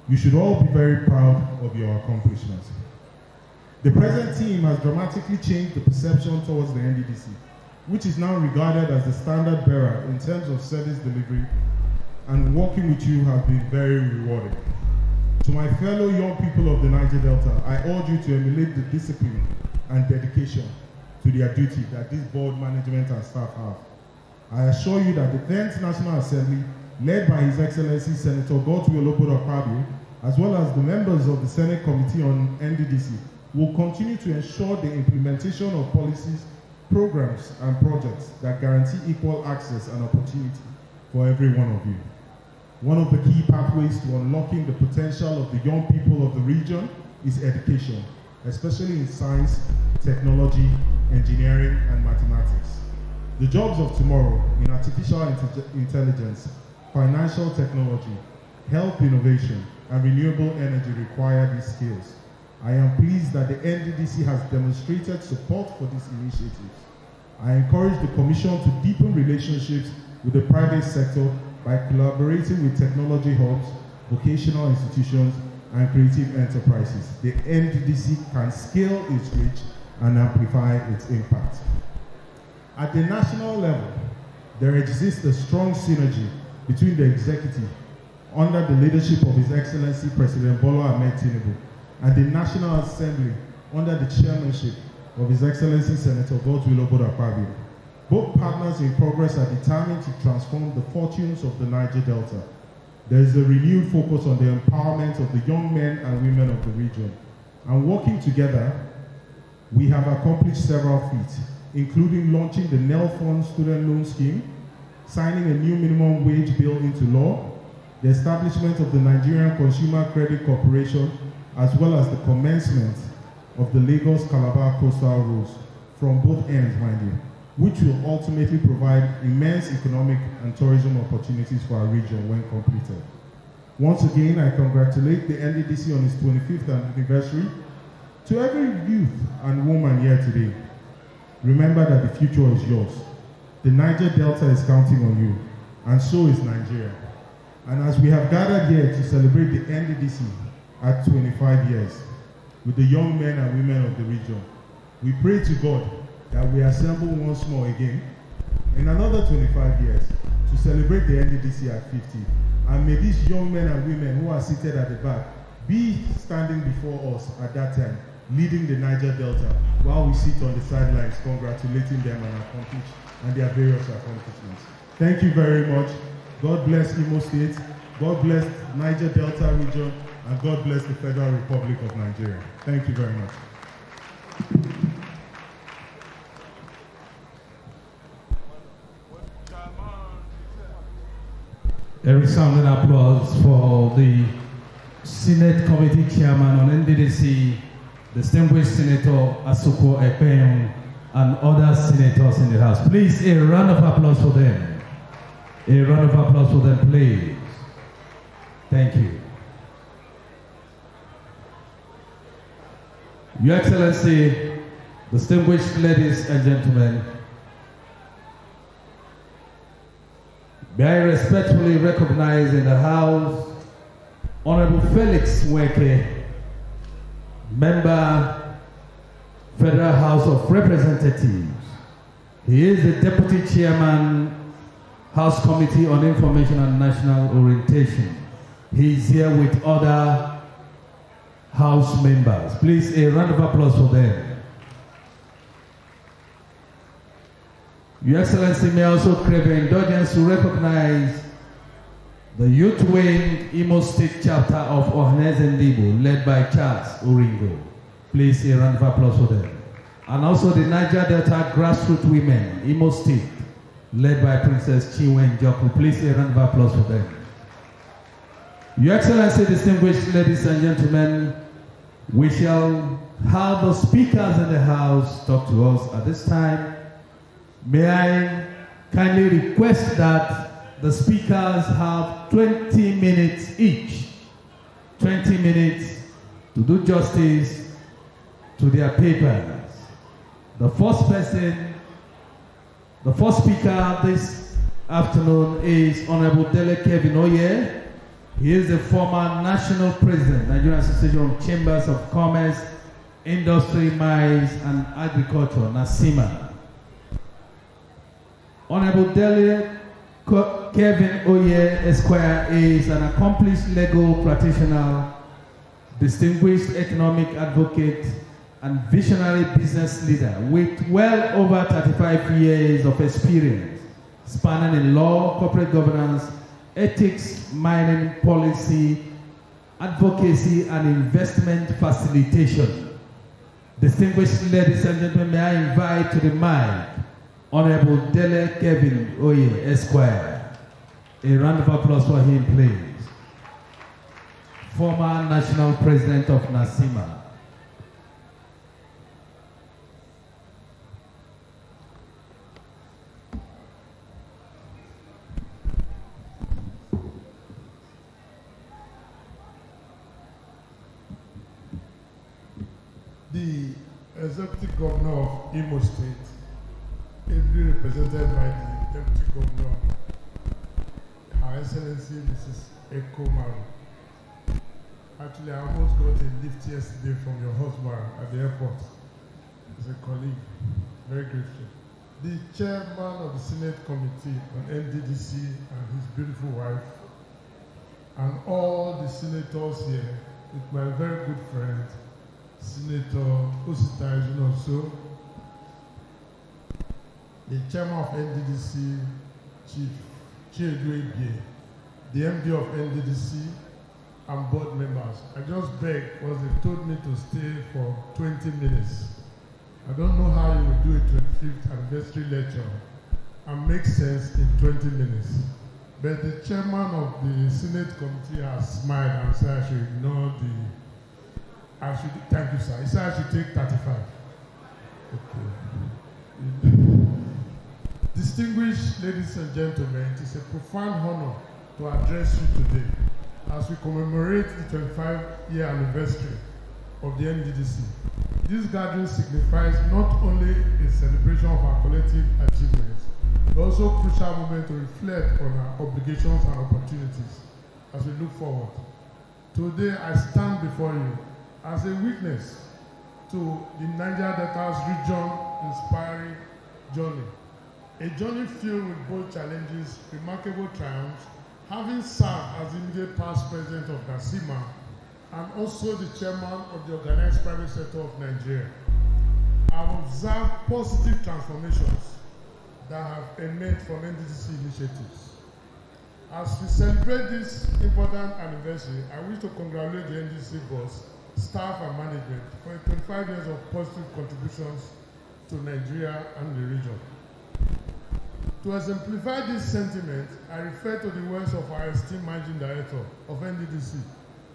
You should all be very proud of your accomplishments. The present team has dramatically changed the perception towards the Nddc, which is now regarded as the standard bearer in terms of service delivery, and working with you has been very rewarding. To my fellow young people of the Niger Delta, I urge you to emulate the discipline and dedication to their duty that this board, management, and staff have. I assure you that the 10th National Assembly, led by His Excellency Senator Godswill Akpabio, as well as the members of the Senate Committee on Nddc, will continue to ensure the implementation of policies, programs, and projects that guarantee equal access and opportunity for every one of you. One of the key pathways to unlocking the potential of the young people of the region is education, especially in science, technology, engineering, and mathematics. The jobs of tomorrow in artificial intelligence, financial technology, health innovation, and renewable energy require these skills. I am pleased that the Nddc has demonstrated support for these initiatives. I encourage the Commission to deepen relationships with the private sector by collaborating with technology hubs, vocational institutions, and creative enterprises. The Nddc can scale its reach and amplify its impact. At the national level, there exists a strong synergy between the executive, under the leadership of His Excellency President Bola Ahmed Tinubu, and the National Assembly, under the chairmanship of His Excellency Senator Godswill Akpabio. Both partners in progress are determined to transform the fortunes of the Niger Delta. There is a renewed focus on the empowerment of the young men and women of the region. And working together, we have accomplished several feats, including launching the NEL Fund Student Loan Scheme, signing a new minimum wage bill into law, the establishment of the Nigerian Consumer Credit Corporation, as well as the commencement of the Lagos-Calabar coastal roads, from both ends, mind you, which will ultimately provide immense economic and tourism opportunities for our region when completed. Once again, I congratulate the Nddc on its 25th anniversary. To every youth and woman here today, remember that the future is yours. The Niger Delta is counting on you, and so is Nigeria. And as we have gathered here to celebrate the Nddc at 25 years, with the young men and women of the region, we pray to God that we assemble once more again in another 25 years to celebrate the Nddc at 50, And may these young men and women who are seated at the back be standing before us at that time, leading the Niger Delta, while we sit on the sidelines congratulating them and their various accomplishments. Thank you very much. God bless Imo State, God bless Niger Delta region, and God bless the Federal Republic of Nigeria. Thank you very much. A resounding applause for the Senate Committee Chairman on NDDC, distinguished Senator Asuko Ekpenyong, and other senators in the House. Please, a round of applause for them. A round of applause for them, please. Thank you. Your Excellency, distinguished ladies and gentlemen, may I respectfully recognize in the House Honorable Felix Nweke, Member, Federal House of Representatives. He is the Deputy Chairman, House Committee on Information and National Orientation. He is here with other House members. Please, a round of applause for them. Your Excellency, may I also crave your indulgence to recognize the Youth Wing Imo State Chapter of Ohaneze Ndibo, led by Charles Uringo. Please, a round of applause for them. And also the Niger Delta Grassroots Women, Imo State, led by Princess Chinwe Njoku. Please, a round of applause for them. Your Excellency, distinguished ladies and gentlemen, we shall have the speakers in the House talk to us at this time. May I kindly request that the speakers have 20 minutes each. 20 minutes to do justice to their papers. The first speaker this afternoon is Honorable Dele Kevin Oye. He is the former National President, Nigerian Association of Chambers of Commerce, Industry, Mines, and Agriculture, NASIMA. Honorable Dele Kevin Oye Esquire is an accomplished legal practitioner, distinguished economic advocate, and visionary business leader with well over 35 years of experience, spanning in law, corporate governance, ethics, mining policy, advocacy, and investment facilitation. Distinguished ladies and gentlemen, may I invite to the mic Honorable Dele Kevin Oye Esquire. A round of applause for him, please. Former National President of NASIMA. The Executive Governor of Imo State, ably represented by the Deputy Governor, Her Excellency Mrs. Eko Maru. Actually, I almost got a lift yesterday from your husband at the airport. As a colleague, very grateful. The chairman of the Senate Committee on Nddc and his beautiful wife, and all the senators here, with my very good friend, Senator Osita Ejinoso, the chairman of Nddc, Chief Chiedu Ebie, the MD of Nddc, and board members. I just begged because they told me to stay for 20 minutes. I don't know how you will do a 25th anniversary lecture and make sense in 20 minutes. But the chairman of the Senate Committee has smiled and said I should ignore thank you, sir. He said I should take 35. Okay. Distinguished ladies and gentlemen, it is a profound honor to address you today as we commemorate the 25-year anniversary of the Nddc. This gathering signifies not only a celebration of our collective achievements, but also a crucial moment to reflect on our obligations and opportunities as we look forward. Today, I stand before you as a witness to the Niger Delta's region-inspiring journey. A journey filled with bold challenges, remarkable triumphs, having served as the immediate past president of NASIMA and also the chairman of the organized private sector of Nigeria, I have observed positive transformations that have emerged from Nddc initiatives. As we celebrate this important anniversary, I wish to congratulate the Nddc boss, staff and management for 25 years of positive contributions to Nigeria and the region. To exemplify this sentiment, I refer to the words of our esteemed managing director of Nddc,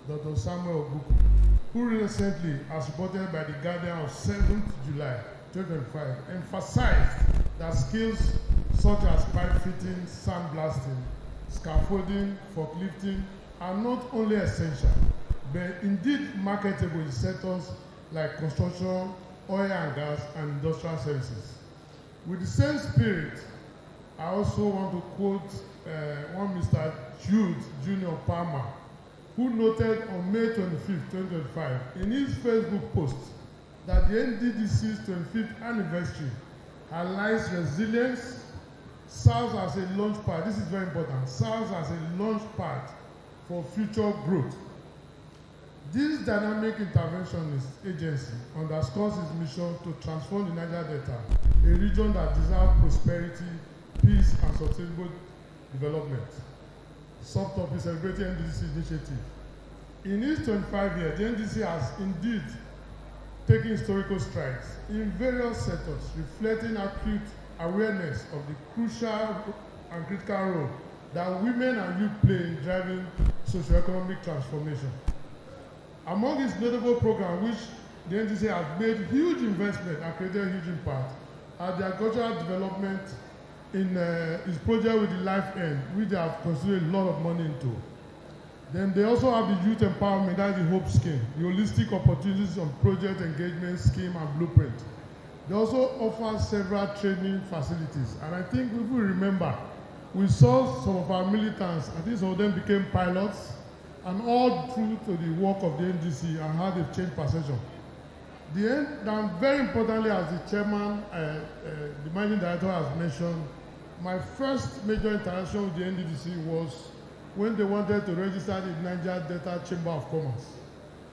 Dr. Samuel Obuku, who recently, as reported by The Guardian of 7th July 2025, emphasized that skills such as pipe fitting, sandblasting, scaffolding, forklifting are not only essential, but indeed marketable in sectors like construction, oil and gas, and industrial services. With the same spirit, I also want to quote one Mr. Jude Jr. Palmer, who noted on May 25, 2025, in his Facebook post that the Nddc's 25th anniversary highlights resilience, serves as a launch pad, this is very important, serves as a launch pad for future growth. This dynamic interventionist agency underscores its mission to transform the Niger Delta, a region that deserves prosperity, peace, and sustainable development. Subtopic celebrating Nddc initiative. In its 25 years, the Nddc has indeed taken historical strides in various sectors, reflecting acute awareness of the crucial and critical role that women and youth play in driving socioeconomic transformation. Among its notable programs, which the Nddc has made huge investment and created a huge impact, are the agricultural development in its project with the Life End, which they have considered a lot of money into. Then they also have the youth empowerment, that's the HOPE scheme, the holistic opportunities on project engagement scheme and blueprint. They also offer several training facilities. And I think if we remember, we saw some of our militants, I think some of them became pilots, and all through to the work of the Nddc and how they've changed perception. And very importantly, as the chairman, the managing director has mentioned, my first major interaction with the Nddc was when they wanted to register the Niger Delta Chamber of Commerce.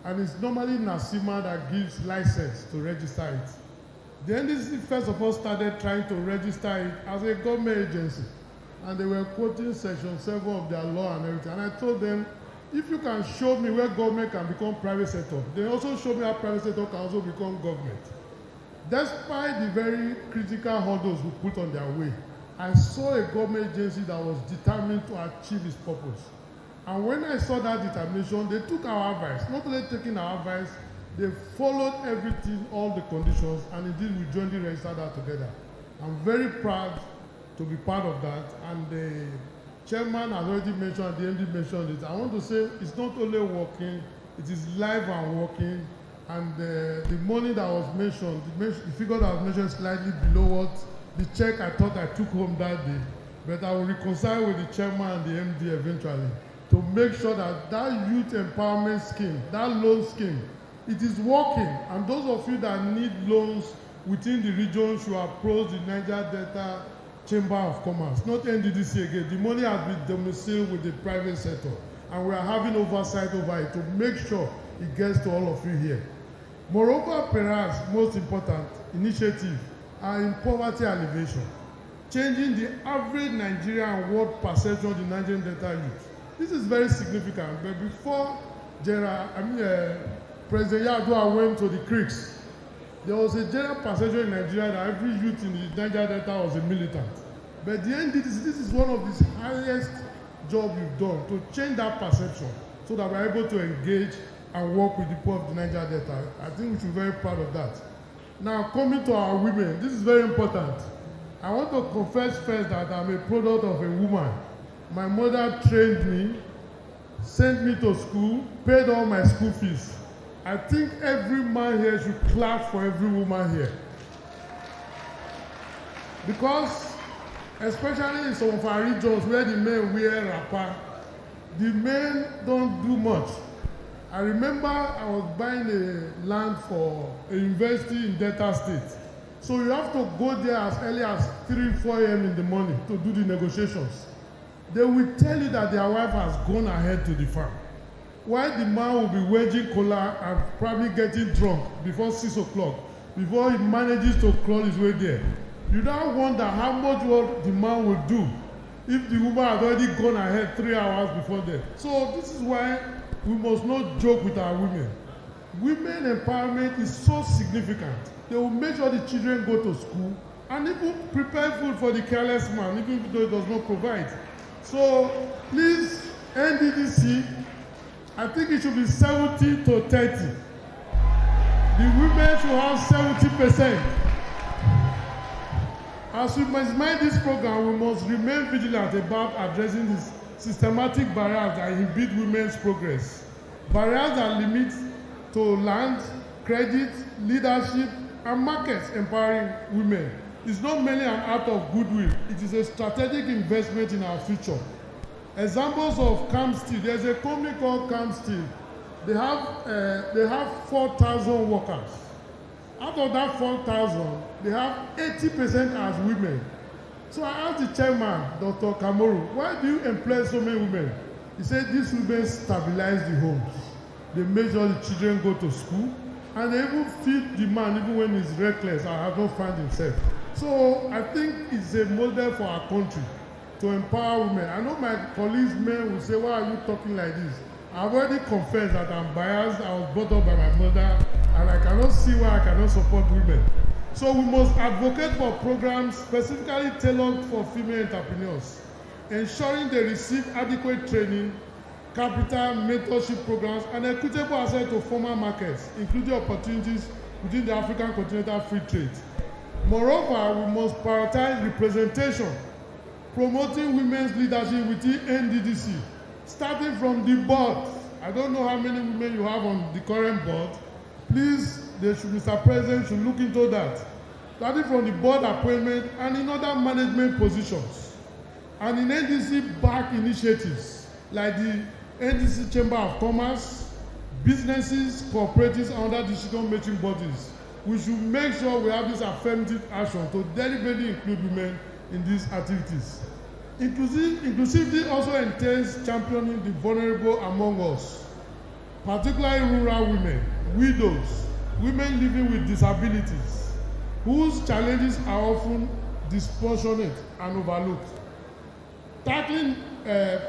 And it's normally NASIMA that gives license to register it. The Nddc first of all started trying to register it as a government agency. And they were quoting section 7 of their law and everything. And I told them, if you can show me where government can become private sector, they also show me how private sector can also become government. Despite the very critical hurdles we put on their way, I saw a government agency that was determined to achieve its purpose. And when I saw that determination, they took our advice. Not only taking our advice, they followed everything, all the conditions, and indeed we jointly registered that together. I'm very proud to be part of that. And the chairman has already mentioned, the MD mentioned it. I want to say it's not only working, it is live and working. And the money that was mentioned, the figure that was mentioned slightly below what the check I thought I took home that day. But I will reconcile with the chairman and the MD eventually to make sure that that youth empowerment scheme, that loan scheme, it is working. And those of you that need loans within the region should approach the Niger Delta Chamber of Commerce, not Nddc again. The money has been domiciled with the private sector, and we are having oversight over it to make sure it gets to all of you here. Moreover, perhaps most important initiative are in poverty alleviation, changing the average Nigerian world perception of the Nigerian Delta youth. This is very significant, but before President Yadua went to the creeks, there was a general perception in Nigeria that every youth in the Niger Delta was a militant. But the Nddc, this is one of the highest jobs we've done to change that perception so that we're able to engage and work with the poor of the Niger Delta. I think we should be very proud of that. Now, coming to our women, this is very important. I want to confess first that I'm a product of a woman. My mother trained me, sent me to school, paid all my school fees. I think every man here should clap for every woman here. Because, especially in some of our regions where the men wear wrapper, the men don't do much. I remember I was buying a land for a university in Delta State. So you have to go there as early as 3, 4 a.m. in the morning to do the negotiations. They will tell you that their wife has gone ahead to the farm, while the man will be wedging cola and probably getting drunk before 6 o'clock, before he manages to crawl his way there. You don't wonder how much work the man will do if the woman has already gone ahead 3 hours before them. So this is why we must not joke with our women. Women empowerment is so significant. They will make sure the children go to school and even prepare food for the careless man, even though it does not provide. So please, Nddc, I think it should be 70 to 30. The women should have 70%. As we maximize this program, we must remain vigilant about addressing these systematic barriers that inhibit women's progress. Barriers that limit to land, credit, leadership, and markets empowering women. It's not merely an act of goodwill, it is a strategic investment in our future. Examples of Camp Steel, there's a company called Camp Steel. They have 4,000 workers. Out of that 4,000, they have 80% as women. So I asked the chairman, Dr. Kamoru, why do you employ so many women? He said these women stabilize the homes. They make sure the children go to school, and they even feed the man even when he's reckless and has not found himself. So I think it's a model for our country to empower women. I know my colleagues, men, will say, why are you talking like this? I've already confessed that I'm biased. I was brought up by my mother, and I cannot see why I cannot support women. So we must advocate for programs specifically tailored for female entrepreneurs, ensuring they receive adequate training, capital, mentorship programs, and equitable access to formal markets, including opportunities within the African continental free trade. Moreover, we must prioritize representation, promoting women's leadership within Nddc, starting from the board. I don't know how many women you have on the current board. Please, Mr. President should look into that. Starting from the board appointment and in other management positions. And in Nddc-backed initiatives like the Nddc Chamber of Commerce, businesses, cooperatives, and other decision-making bodies. We should make sure we have this affirmative action to deliberately include women in these activities. Inclusivity also entails championing the vulnerable among us, particularly rural women, widows, women living with disabilities, whose challenges are often disproportionate and overlooked. Tackling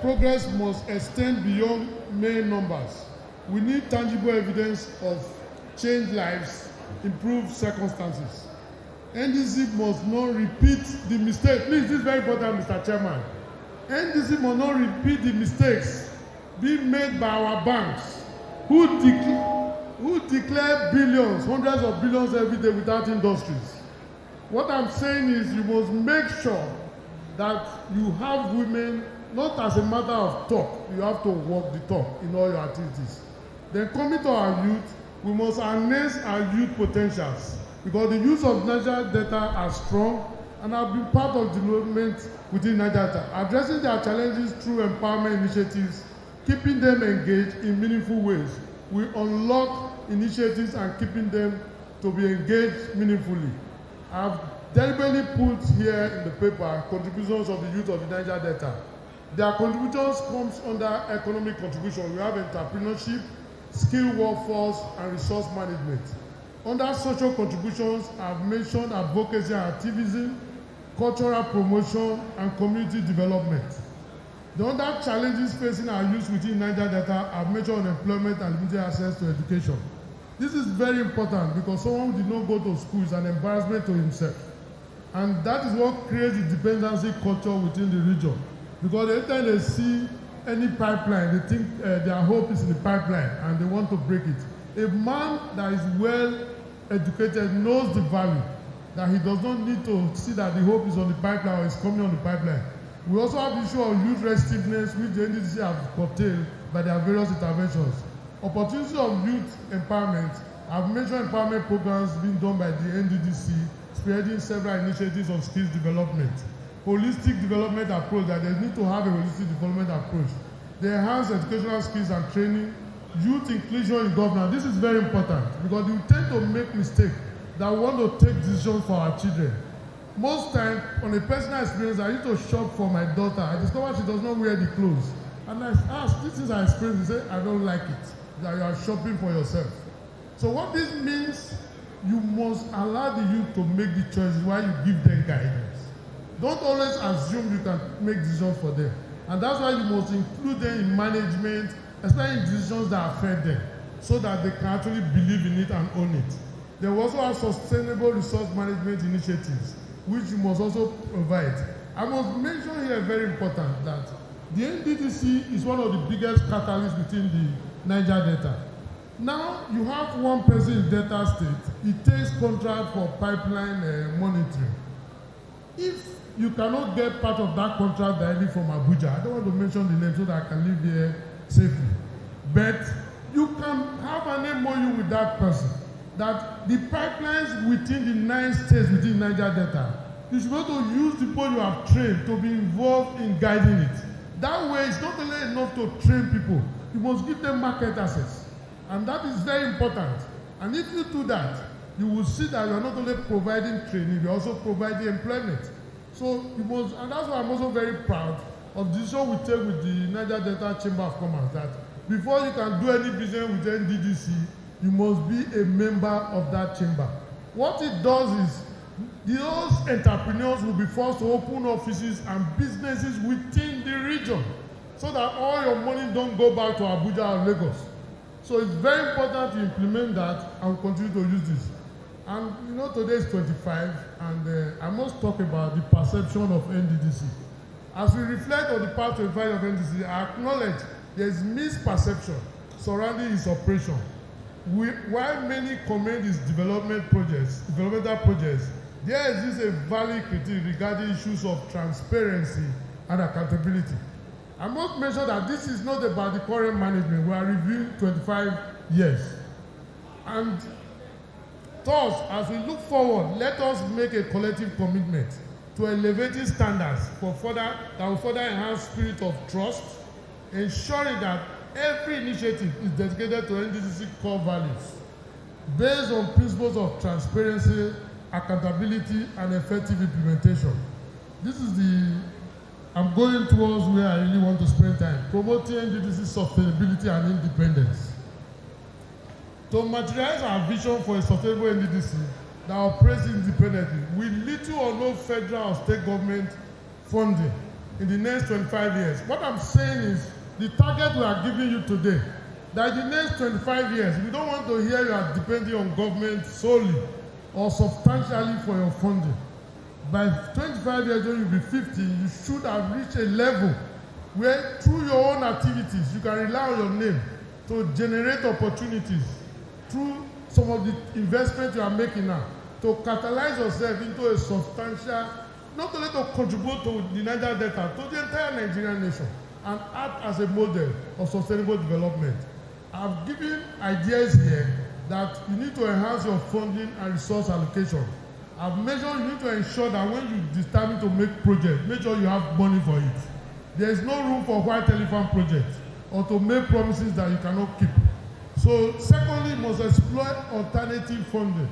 progress must extend beyond mere numbers. We need tangible evidence of changed lives, improved circumstances. Nddc must not repeat the mistake. Please, this is very important, Mr. Chairman. Nddc must not repeat the mistakes being made by our banks, who declare billions, hundreds of billions every day without industries. What I'm saying is you must make sure that you have women, not as a matter of talk, you have to walk the talk in all your activities. Then coming to our youth, we must harness our youth potentials, because the youth of Niger Delta are strong and have been part of development within Niger Delta, addressing their challenges through empowerment initiatives, keeping them engaged in meaningful ways. We unlock initiatives and keeping them to be engaged meaningfully. I've deliberately put here in the paper contributions of the youth of the Niger Delta. Their contributions comes under economic contribution. We have entrepreneurship, skilled workforce, and resource management. Under social contributions, I've mentioned advocacy and activism, cultural promotion, and community development. The other challenges facing our youth within Niger Delta are mentioned unemployment and limited access to education. This is very important because someone who did not go to school is an embarrassment to himself. And that is what creates the dependency culture within the region. Because every time they see any pipeline, they think their hope is in the pipeline and they want to break it. A man that is well educated knows the value, that he does not need to see that the hope is on the pipeline or is coming on the pipeline. We also have the issue of youth restiveness, which the Nddc have curtailed by their various interventions. Opportunities of youth empowerment. I've mentioned empowerment programs being done by the Nddc, spearheading several initiatives on skills development. Holistic development approach, that they need to have a holistic development approach. They enhance educational skills and training. Youth inclusion in governance. This is very important because we tend to make mistakes that we want to take decisions for our children. most time, on a personal experience, I used to shop for my daughter. I discovered she does not wear the clothes. And I asked, this is her experience. He said, I don't like it, that you are shopping for yourself. So what this means, you must allow the youth to make the choices while you give them guidance. Don't always assume you can make decisions for them. And that's why you must include them in management, especially in decisions that affect them, so that they can actually believe in it and own it. They will also have sustainable resource management initiatives, which you must also provide. I must mention here very important that the Nddc is one of the biggest catalysts within the Niger Delta. Now you have one person in Delta State, he takes contract for pipeline monitoring. If you cannot get part of that contract directly from Abuja, I don't want to mention the name so that I can live here safely, but you can have an MOU with that person that the pipelines within the 9 states within Niger Delta, you should be able to use the people you have trained to be involved in guiding it. That way, it's not only enough to train people, you must give them market access. And that is very important. And if you do that, you will see that you are not only providing training, you are also providing employment. So you must, and that's why I'm also very proud of the decision we take with the Niger Delta Chamber of Commerce, that before you can do any business with Nddc, you must be a member of that chamber. What it does is, those entrepreneurs will be forced to open offices and businesses within the region, so that all your money don't go back to Abuja or Lagos. So it's very important to implement that and continue to use this. And you know, today is 25, and I must talk about the perception of Nddc. As we reflect on the past 25 of Nddc, I acknowledge there is misperception surrounding its operation. While many commend its developmental projects, there exists a valid critique regarding issues of transparency and accountability. I must mention that this is not about the current management. We are reviewing 25 years. And thus, as we look forward, let us make a collective commitment to elevating standards that will further enhance spirit of trust, ensuring that every initiative is dedicated to Nddc core values, based on principles of transparency, accountability, and effective implementation. This is I'm going towards where I really want to spend time, promoting Nddc sustainability and independence. To materialize our vision for a sustainable Nddc that operates independently with little or no federal or state government funding in the next 25 years. What I'm saying is, the target we are giving you today, that in the next 25 years, we don't want to hear you are depending on government solely or substantially for your funding. By 25 years, when you'll be 50, you should have reached a level where through your own activities, you can rely on your name to generate opportunities through some of the investments you are making now, to catalyze yourself into a substantial, not only to contribute to the Niger Delta, to the entire Nigerian nation, and act as a model of sustainable development. I've given ideas here that you need to enhance your funding and resource allocation. I've mentioned you need to ensure that when you determine to make projects, make sure you have money for it. There is no room for white elephant projects or to make promises that you cannot keep. So secondly, you must explore alternative funding.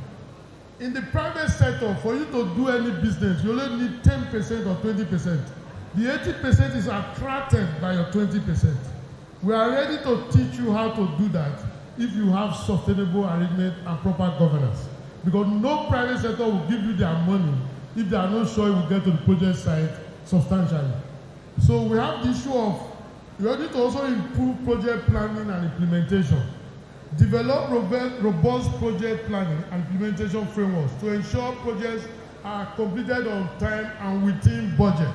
In the private sector, for you to do any business, you only need 10% or 20%. The 80% is attracted by your 20%. We are ready to teach you how to do that if you have sustainable arrangement and proper governance. Because no private sector will give you their money if they are not sure you will get to the project site substantially. So we have the issue of, you need to also improve project planning and implementation. Develop robust project planning and implementation frameworks to ensure projects are completed on time and within budget.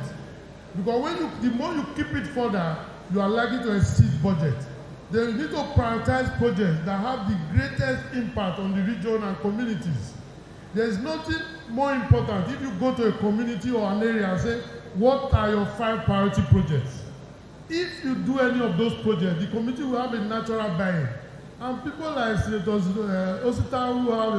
Because the more you keep it further, you are likely to exceed budget. Then you need to prioritize projects that have the greatest impact on the region and communities. There is nothing more important if you go to a community or an area and say, what are your 5 priority projects? If you do any of those projects, the community will have a natural buy-in. And people like Senators Osita, who have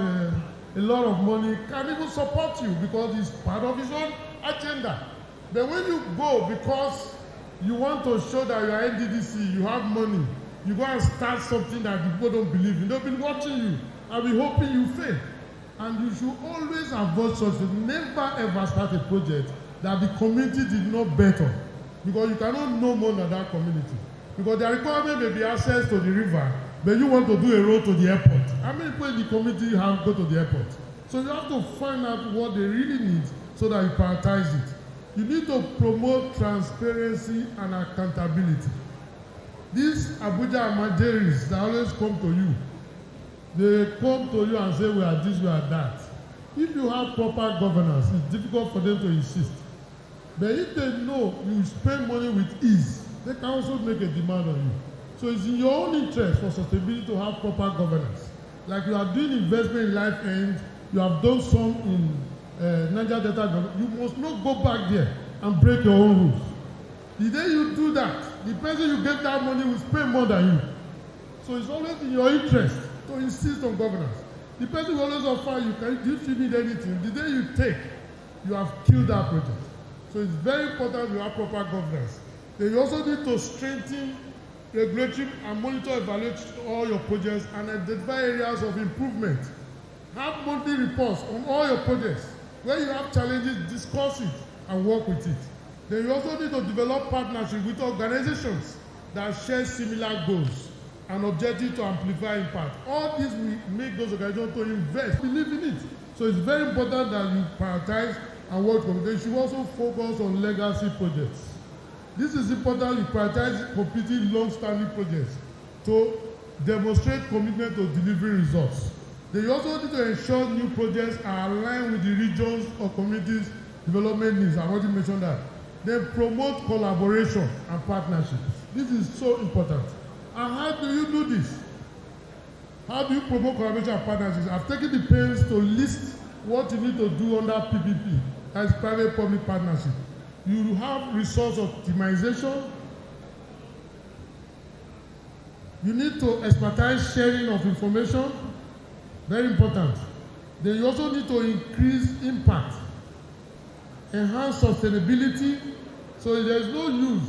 a lot of money, can even support you because it's part of his own agenda. But when you go because you want to show that you are Nddc, you have money, you go and start something that the people don't believe in, they'll be watching you and be hoping you fail. And you should always avoid such things. Never ever start a project that the community did not bet on, because you cannot know more than that community. Because the requirement may be access to the river, but you want to do a road to the airport. How many people in the community have go to the airport? So you have to find out what they really need so that you prioritize it. You need to promote transparency and accountability. These Abuja dignitaries that always come to you, they come to you and say, we are this, we are that. If you have proper governance, it's difficult for them to insist. But if they know you spend money with ease, they can also make a demand on you. So it's in your own interest for sustainability to have proper governance. Like you are doing investment in Life End, you have done some in Niger Delta, you must not go back there and break your own rules. The day you do that, the person you get that money will spend more than you. So it's always in your interest to insist on governance. The person will always offer you, if you need anything, the day you take, you have killed that project. So it's very important you have proper governance. Then you also need to strengthen regulatory and monitor, evaluate all your projects and identify areas of improvement. Have monthly reports on all your projects. Where you have challenges, discuss it and work with it. Then you also need to develop partnerships with organizations that share similar goals and objectives to amplify impact. All this will make those organizations to invest, believe in it. So it's very important that you prioritize and work with them. They should also focus on legacy projects. This is important. You prioritize completing long-standing projects to demonstrate commitment to delivering results. They also need to ensure new projects are aligned with the regions or communities' development needs. I want to mention that. They promote collaboration and partnerships. This is so important. And how do you do this? How do you promote collaboration and partnerships? I've taken the pains to list what you need to do under PPP, that is private-public partnership. You have resource optimization. You need to expertise sharing of information. Very important. Then you also need to increase impact, enhance sustainability. So there is no use.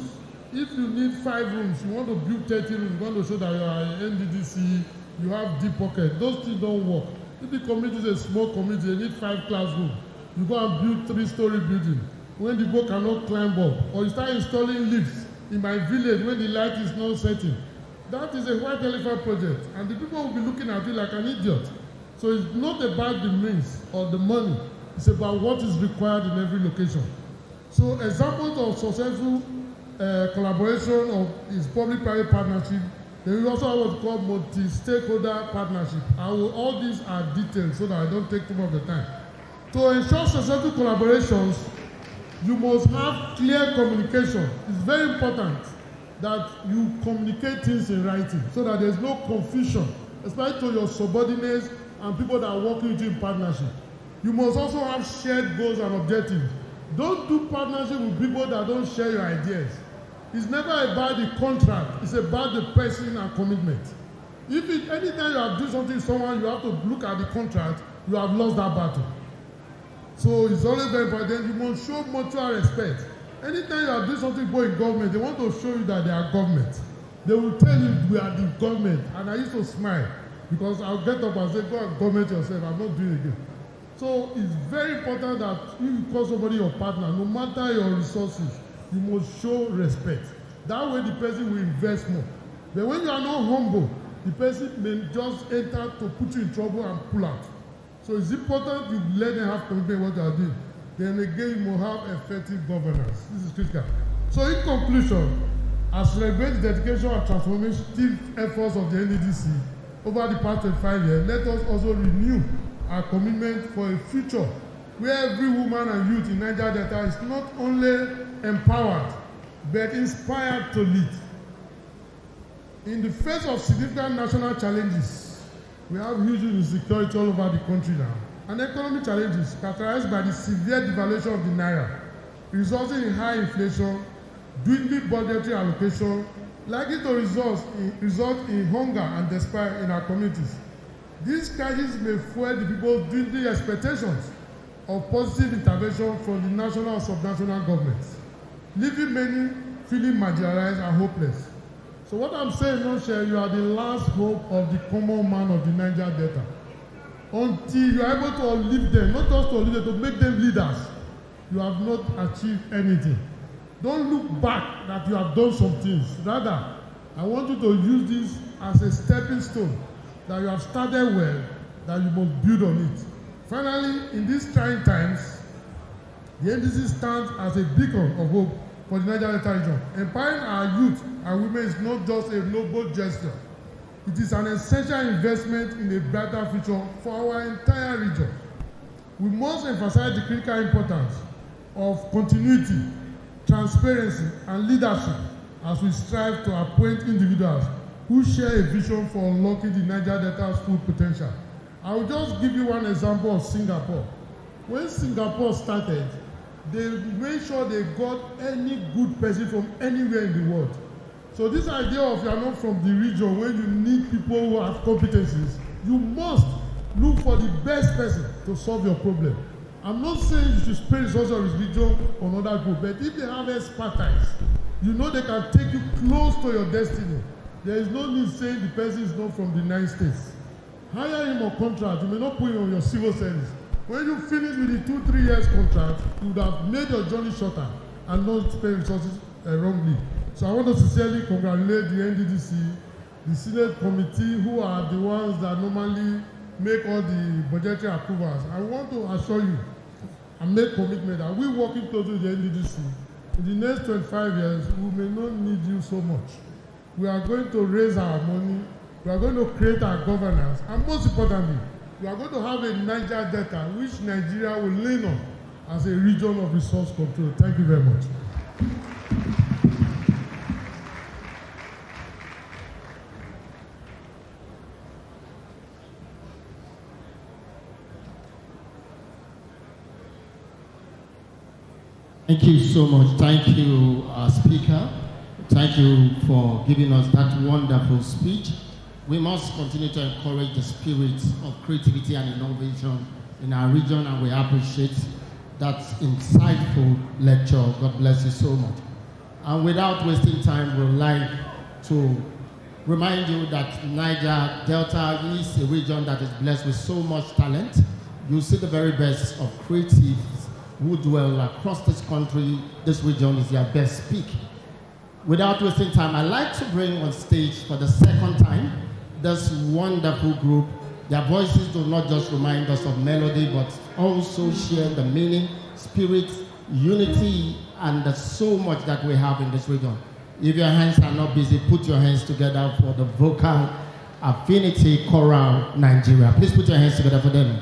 If you need 5 rooms, you want to build 30 rooms, you want to show that you are an Nddc, you have deep pocket. Those things don't work. If the community is a small community, they need 5 classrooms. You go and build 3-story building. When the boat cannot climb up, or you start installing lifts in my village when the light is not setting, that is a white elephant project, and the people will be looking at you like an idiot. So it's not about the means or the money, it's about what is required in every location. So examples of successful collaboration is public-private partnership. Then we also have what we call multi-stakeholder partnership. All these are detailed so that I don't take too much of the time. To ensure successful collaborations, you must have clear communication. It's very important that you communicate things in writing so that there's no confusion, especially to your subordinates and people that are working with you in partnership. You must also have shared goals and objectives. Don't do partnership with people that don't share your ideas. It's never about the contract, it's about the person and commitment. Anytime you are doing something with someone, you have to look at the contract, you have lost that battle. So it's always very important. You must show mutual respect. Anytime you are doing something in government, they want to show you that they are government. They will tell you we are the government. And I used to smile because I'll get up and say, go and government yourself. I'm not doing it again. So it's very important that if you call somebody your partner, no matter your resources, you must show respect. That way the person will invest more. But when you are not humble, the person may just enter to put you in trouble and pull out. So it's important you let them have commitment what they are doing. Then again, you will have effective governance. This is critical. So in conclusion, as we celebrate the dedication and transformative efforts of the Nddc over the past 25 years, let us also renew our commitment for a future where every woman and youth in Niger Delta is not only empowered, but inspired to lead. In the face of significant national challenges, we have huge insecurity all over the country now, and economic challenges characterized by the severe devaluation of the naira, resulting in high inflation, dwindling budgetary allocation, likely to result in hunger and despair in our communities. These crises may fuel the people's dwindling expectations of positive intervention from the national or subnational governments, leaving many feeling marginalized and hopeless. So what I'm saying, you are the last hope of the common man of the Niger Delta. until you are able to uplift them, not just to uplift them, to make them leaders, you have not achieved anything. Don't look back that you have done some things. Rather, I want you to use this as a stepping stone, that you have started well, that you must build on it. Finally, in these trying times, the Nddc stands as a beacon of hope for the Niger Delta region. Empowering our youth and women is not just a noble gesture. It is an essential investment in a brighter future for our entire region. We must emphasize the critical importance of continuity, transparency, and leadership as we strive to appoint individuals who share a vision for unlocking the Niger Delta's full potential. I will just give you one example of Singapore. When Singapore started, they made sure they got any good person from anywhere in the world. So this idea of you are not from the region, when you need people who have competencies, you must look for the best person to solve your problem. I'm not saying you should spend resources on religion or another group, but if they have expertise, you know they can take you close to your destiny. There is no need saying the person is not from the United States. Hire him on contract. You may not put him on your civil service. When you finish with the 2-3 years contract, you would have made your journey shorter and not spend resources wrongly. So I want to sincerely congratulate the Nddc, the Senate committee, who are the ones that normally make all the budgetary approvals. I want to assure you and make commitment that we working closely with the Nddc. In the next 25 years, we may not need you so much. We are going to raise our money, we are going to create our governance, and most importantly, we are going to have a Niger Delta which Nigeria will lean on as a region of resource control. Thank you very much. Thank you so much. Thank you, Speaker. Thank you for giving us that wonderful speech. We must continue to encourage the spirit of creativity and innovation in our region, and we appreciate that insightful lecture. God bless you so much. And without wasting time, we'd like to remind you that Niger Delta is a region that is blessed with so much talent. You see the very best of creatives who dwell across this country. This region is their best speak. Without wasting time, I'd like to bring on stage for the second time this wonderful group. Their voices do not just remind us of melody, but also share the meaning, spirit, unity, and there's so much that we have in this region. If your hands are not busy, put your hands together for the Vocal Affinity Choral Nigeria. Please put your hands together for them.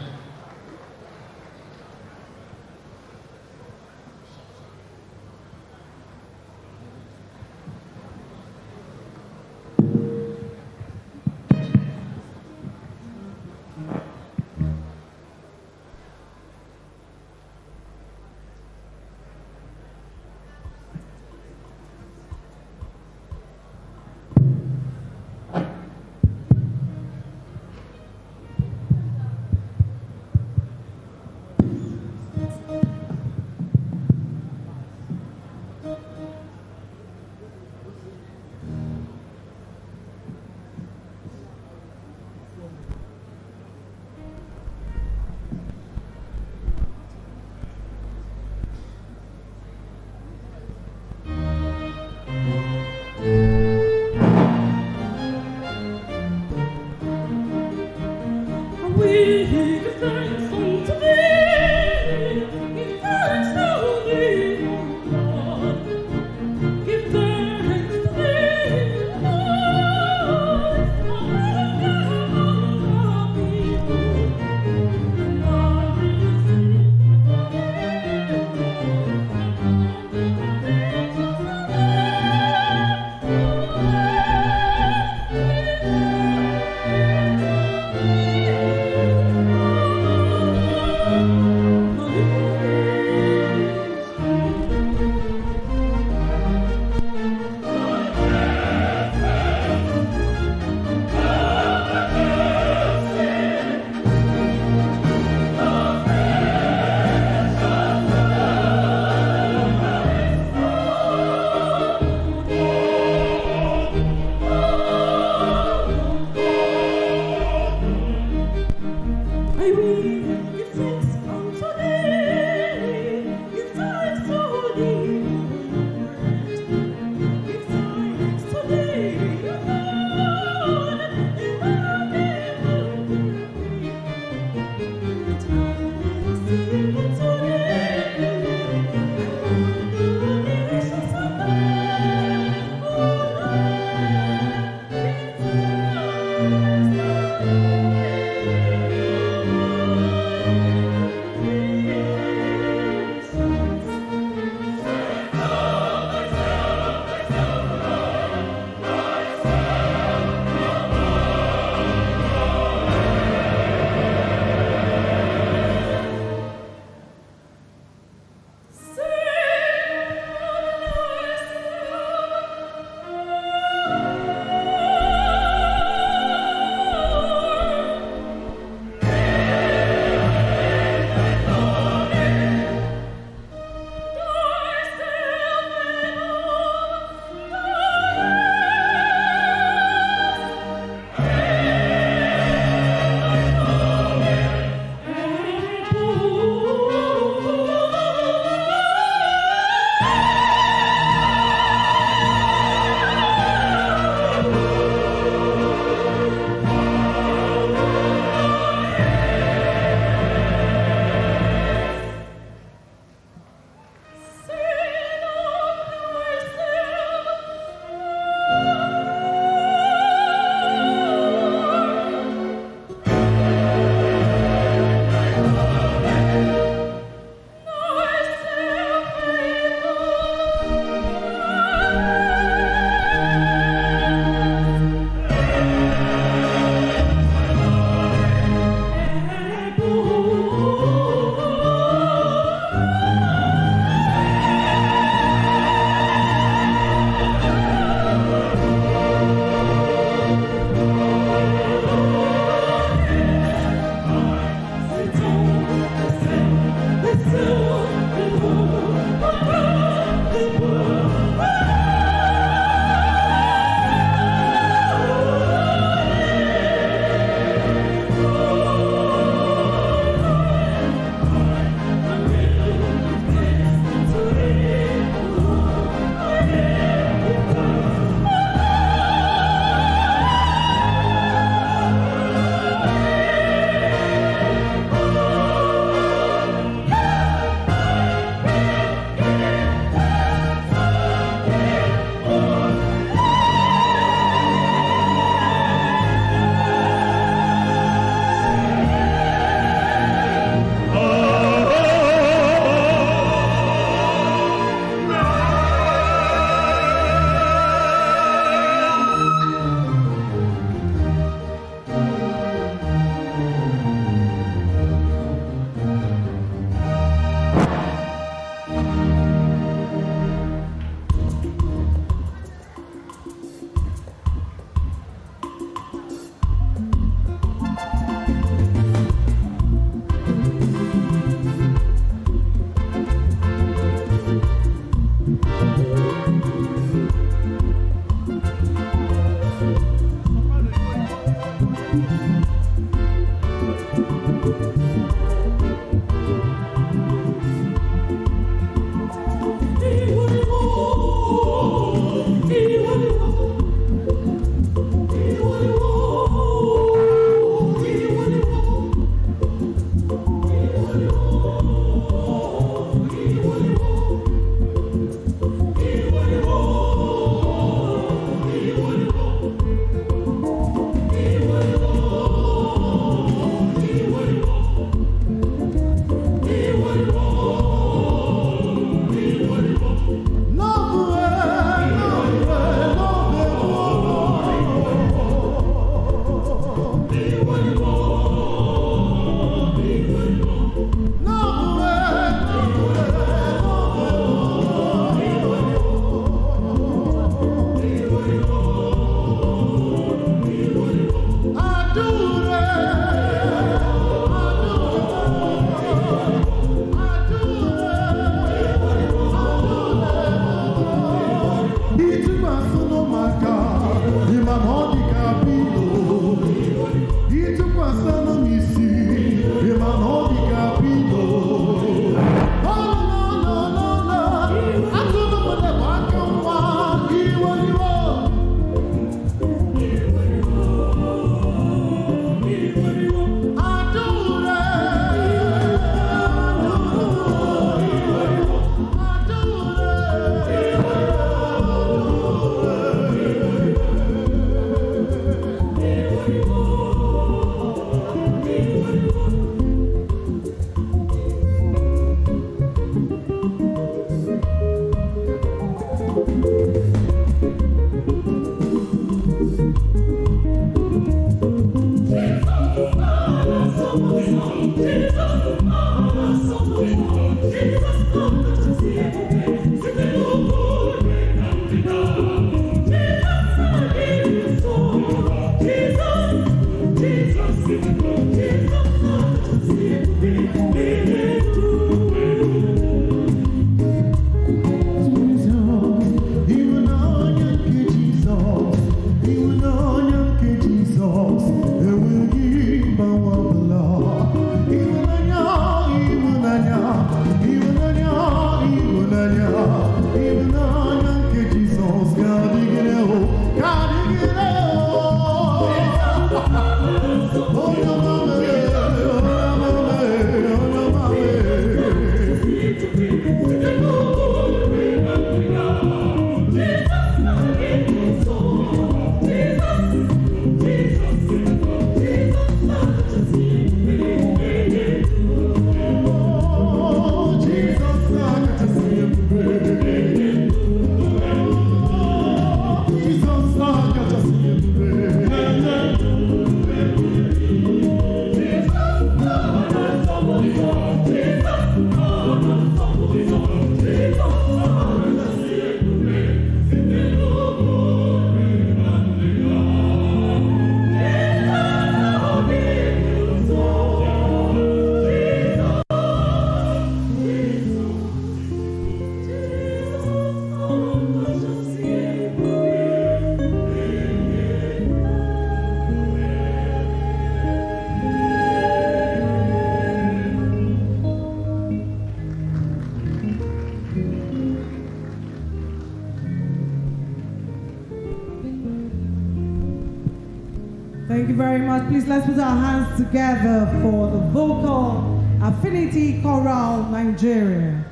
Thank you very much. Please let's put our hands together for the Vocal Affinity Chorale Nigeria.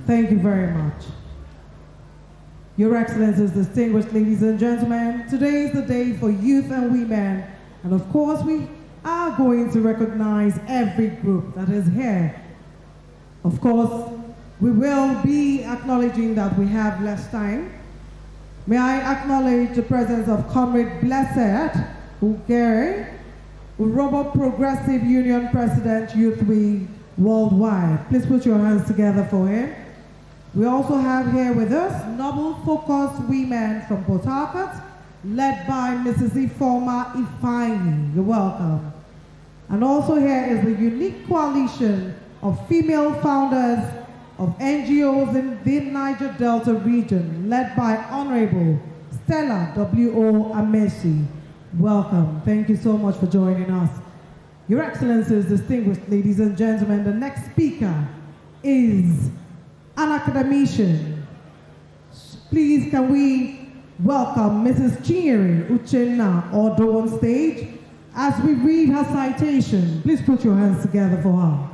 Thank you very much. Your Excellencies, distinguished ladies and gentlemen, today is the day for youth and women, and of course we are going to recognize every group that is here. Of course, we will be acknowledging that we have less time. May I acknowledge the presence of Comrade Blessed Ugere, Robot Progressive Union President, Youth Week Worldwide. Please put your hands together for him. We also have here with us Noble Focused Women from Port Harcourt, led by Mrs. Ifoma Ifeanyi. You're welcome. And also here is the unique coalition of female founders of NGOs in the Niger Delta region, led by Honorable Stella W.O. Amesi. Welcome. Thank you so much for joining us. Your Excellencies, distinguished ladies and gentlemen, the next speaker is an academician. Please can we welcome Mrs. Chinyere Uchenna Odo on stage as we read her citation. Please put your hands together for her.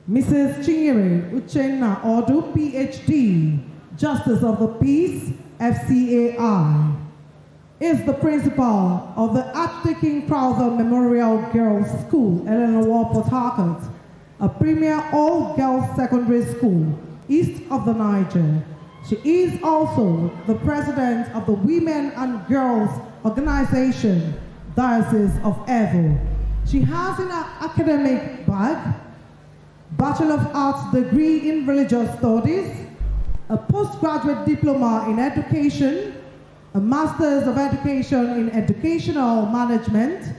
Mrs. Chinyere Uchenna Odo, PhD, Justice of the Peace, FCAI, is the principal of the Archdeacon Crowther Memorial Girls School, Eleanor Ward, Port Harcourt, a premier all-girls secondary school east of the Niger. She is also the president of the Women and Girls Organization, Diocese of Evo. She has in her academic bag Bachelor of Arts degree in Religious Studies, a postgraduate diploma in education, a Master's of Education in Educational Management,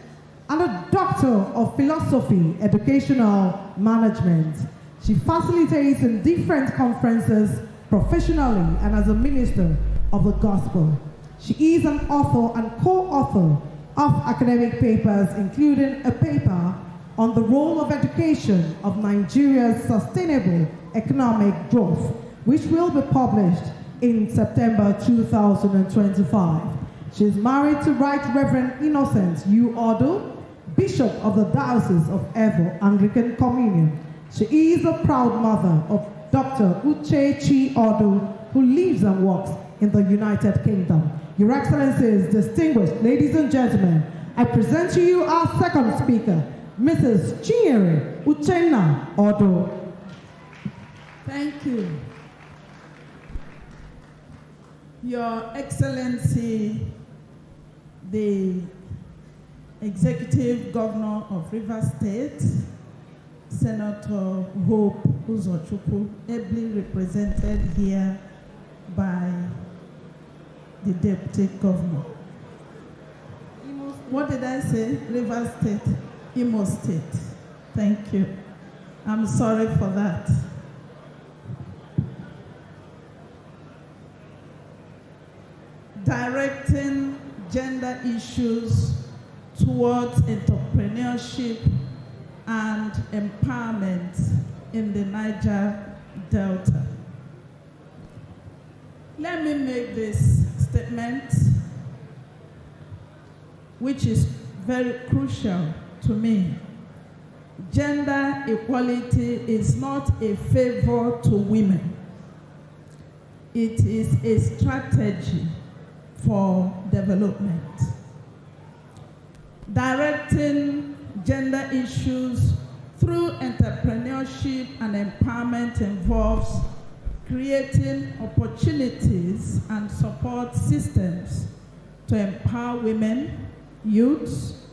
and a Doctor of Philosophy, Educational Management. She facilitates in different conferences professionally and as a minister of the gospel. She is an author and co-author of academic papers, including a paper on the role of education of Nigeria's sustainable economic growth, which will be published in September 2025. She is married to Right Reverend Innocent U. Odo, Bishop of the Diocese of Evo Anglican Communion. She is a proud mother of Dr. Uche Chi Odo, who lives and works in the United Kingdom. Your Excellencies, distinguished ladies and gentlemen, I present to you our second speaker, Mrs. Chinyere Uchenna Odo. Thank you. Your Excellency, the Executive Governor of Rivers State, Senator Hope Uzochukwu, ably represented here by the Deputy Governor. What did I say? Rivers State, Imo State. Thank you. I'm sorry for that. Directing gender issues towards entrepreneurship and empowerment in the Niger Delta. Let me make this statement, which is very crucial to me. Gender equality is not a favor to women. It is a strategy for development. Directing gender issues through entrepreneurship and empowerment involves creating opportunities and support systems to empower women, youths,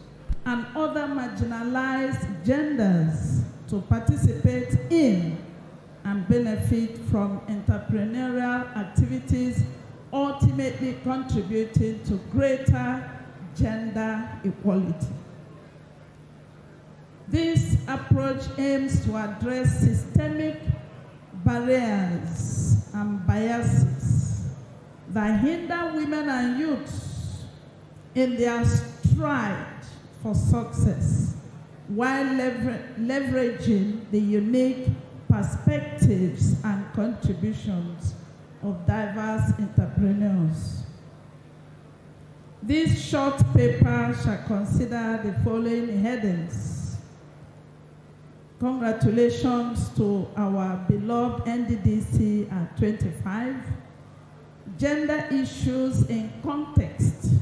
and other marginalized genders to participate in and benefit from entrepreneurial activities, ultimately contributing to greater gender equality. This approach aims to address systemic barriers and biases that hinder women and youths in their stride for success, while leveraging the unique perspectives and contributions of diverse entrepreneurs. This short paper shall consider the following headings. Congratulations to our beloved Nddc at 25. Gender issues in context.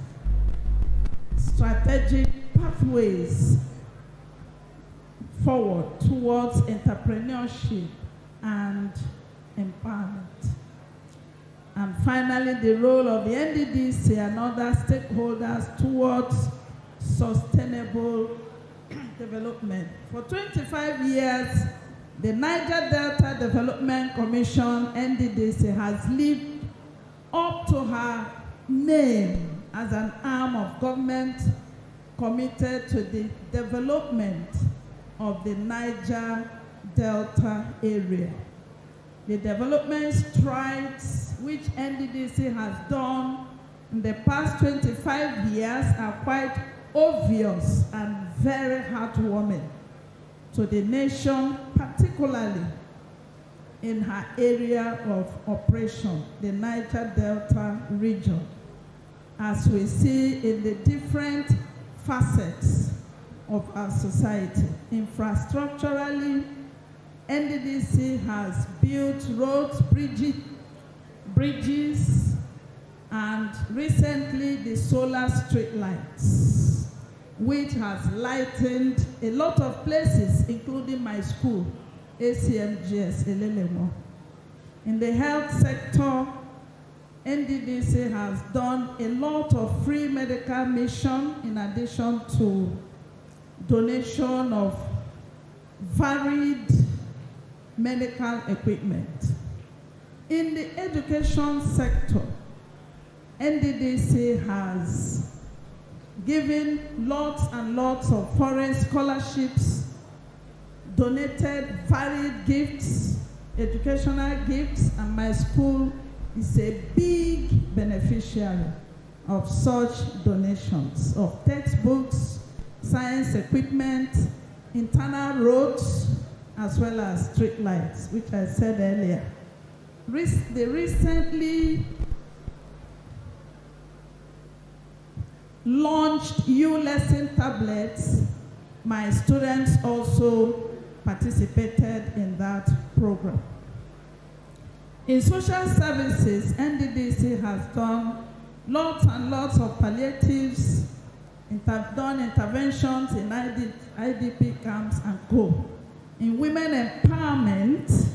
Strategic pathways forward towards entrepreneurship and empowerment. And finally, the role of the Nddc and other stakeholders towards sustainable development. For 25 years, the Niger Delta Development Commission, Nddc, has lived up to her name as an arm of government committed to the development of the Niger Delta area. The development strides which Nddc has done in the past 25 years are quite obvious and very heartwarming to the nation, particularly in her area of operation, the Niger Delta region, as we see in the different facets of our society. Infrastructurally, NDDC has built roads, bridges, and recently the solar street lights, which has lightened a lot of places, including my school, ACMGS Elelemo. In the health sector, NDDC has done a lot of free medical mission in addition to donation of varied medical equipment. In the education sector, NDDC has given lots and lots of foreign scholarships, donated varied gifts, educational gifts, and my school is a big beneficiary of such donations of textbooks, science equipment, internal roads, as well as street lights, which I said earlier. They recently launched U-Lesson tablets. My students also participated in that program. In social services, NDDC has done lots and lots of palliatives, done interventions in IDP camps and co. In women empowerment,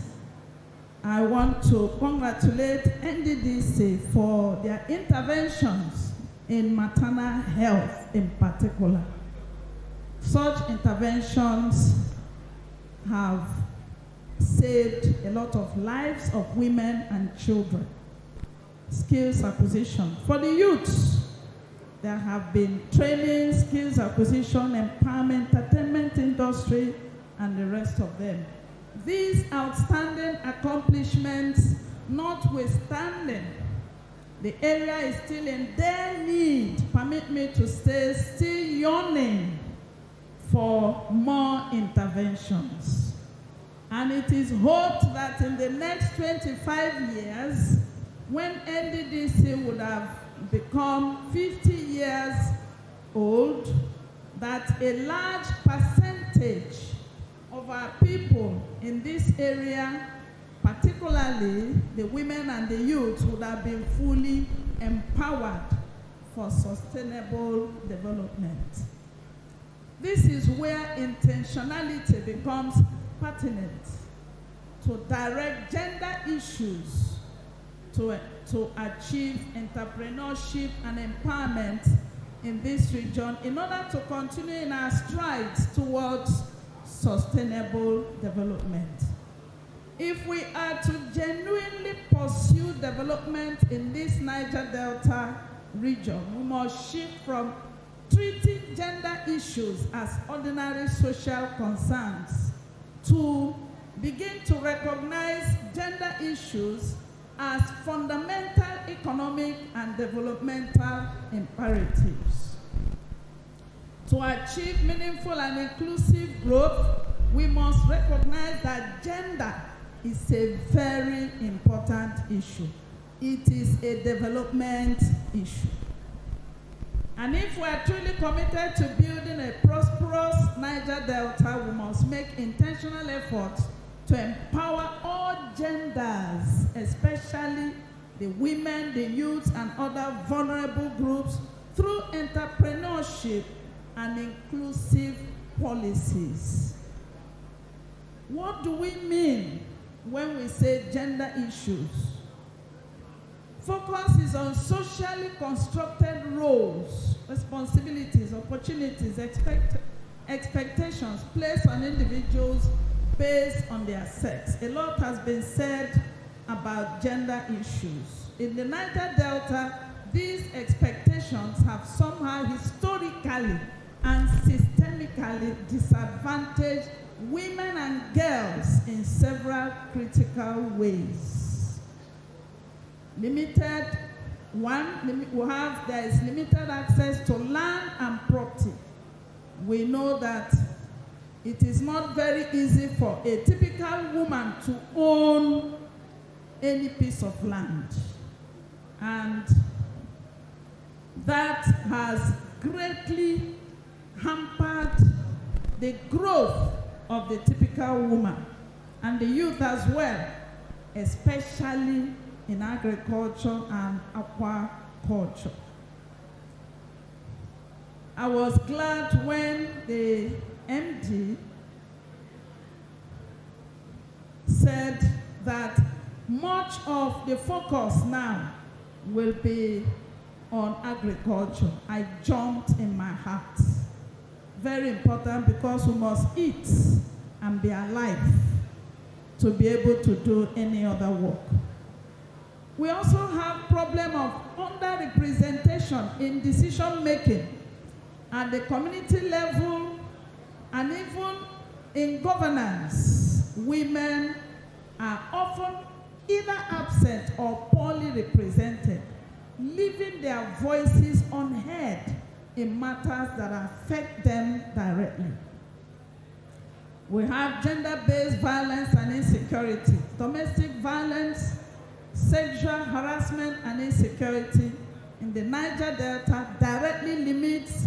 I want to congratulate NDDC for their interventions in maternal health in particular. Such interventions have saved a lot of lives of women and children. Skills acquisition. For the youths, there have been training, skills acquisition, empowerment, entertainment industry, and the rest of them. These outstanding accomplishments notwithstanding, the area is still in their need, permit me to say, still yearning for more interventions. And it is hoped that in the next 25 years, when NDDC would have become 50 years old, that a large percentage of our people in this area, particularly the women and the youth, would have been fully empowered for sustainable development. This is where intentionality becomes pertinent, to direct gender issues to achieve entrepreneurship and empowerment in this region in order to continue in our strides towards sustainable development. If we are to genuinely pursue development in this Niger Delta region, we must shift from treating gender issues as ordinary social concerns to begin to recognize gender issues as fundamental economic and developmental imperatives. To achieve meaningful and inclusive growth, we must recognize that gender is a very important issue. It is a development issue. And if we are truly committed to building a prosperous Niger Delta, we must make intentional efforts to empower all genders, especially the women, the youth, and other vulnerable groups through entrepreneurship and inclusive policies. What do we mean when we say gender issues? Focus is on socially constructed roles, responsibilities, opportunities, expectations placed on individuals based on their sex. A lot has been said about gender issues. In the Niger Delta, these expectations have somehow historically and systemically disadvantaged women and girls in several critical ways. Limited there is limited access to land and property. We know that it is not very easy for a typical woman to own any piece of land. And that has greatly hampered the growth of the typical woman and the youth as well, especially in agriculture and aquaculture. I was glad when the MD said that much of the focus now will be on agriculture. I jumped in my heart. Very important, because we must eat and be alive to be able to do any other work. We also have problem of underrepresentation in decision making at the community level and even in governance. Women are often either absent or poorly represented, leaving their voices unheard in matters that affect them directly. We have gender-based violence and insecurity, domestic violence, sexual harassment and insecurity in the Niger Delta directly limits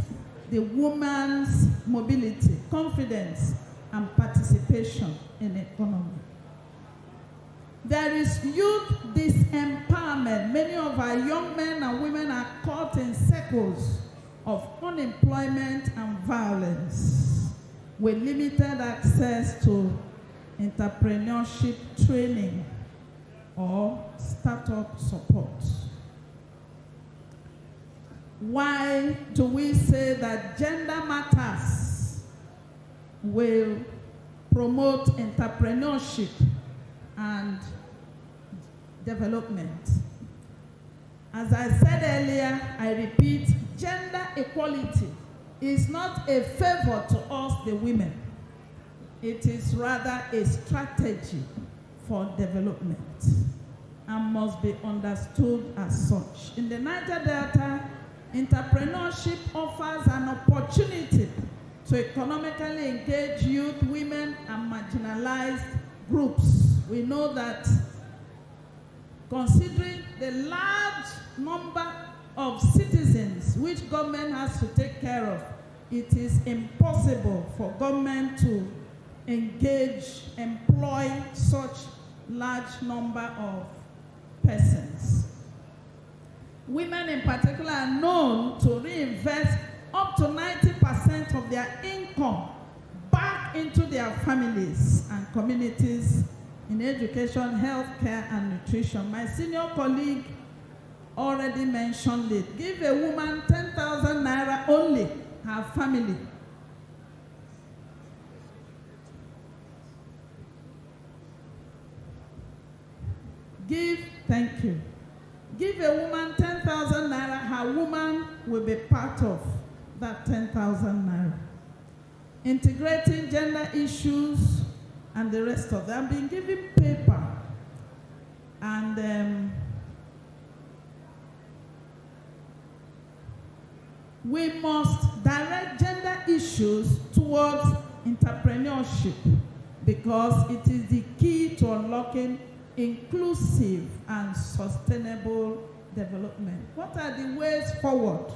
the woman's mobility, confidence, and participation in the economy. There is youth disempowerment. Many of our young men and women are caught in circles of unemployment and violence with limited access to entrepreneurship training or startup support. Why do we say that gender matters will promote entrepreneurship and development? As I said earlier, I repeat, gender equality is not a favor to us, the women. It is rather a strategy for development and must be understood as such. In the Niger Delta, entrepreneurship offers an opportunity to economically engage youth, women, and marginalized groups. We know that considering the large number of citizens which government has to take care of, it is impossible for government to engage, employ such large number of persons. Women in particular are known to reinvest up to 90% of their income back into their families and communities in education, healthcare, and nutrition. My senior colleague already mentioned it. Give a woman 10,000 naira only, her family. Thank you. Give a woman 10,000 naira, her woman will be part of that 10,000 naira. Integrating gender issues and the rest of them. I've been given paper and we must direct gender issues towards entrepreneurship because it is the key to unlocking inclusive and sustainable development. What are the ways forward?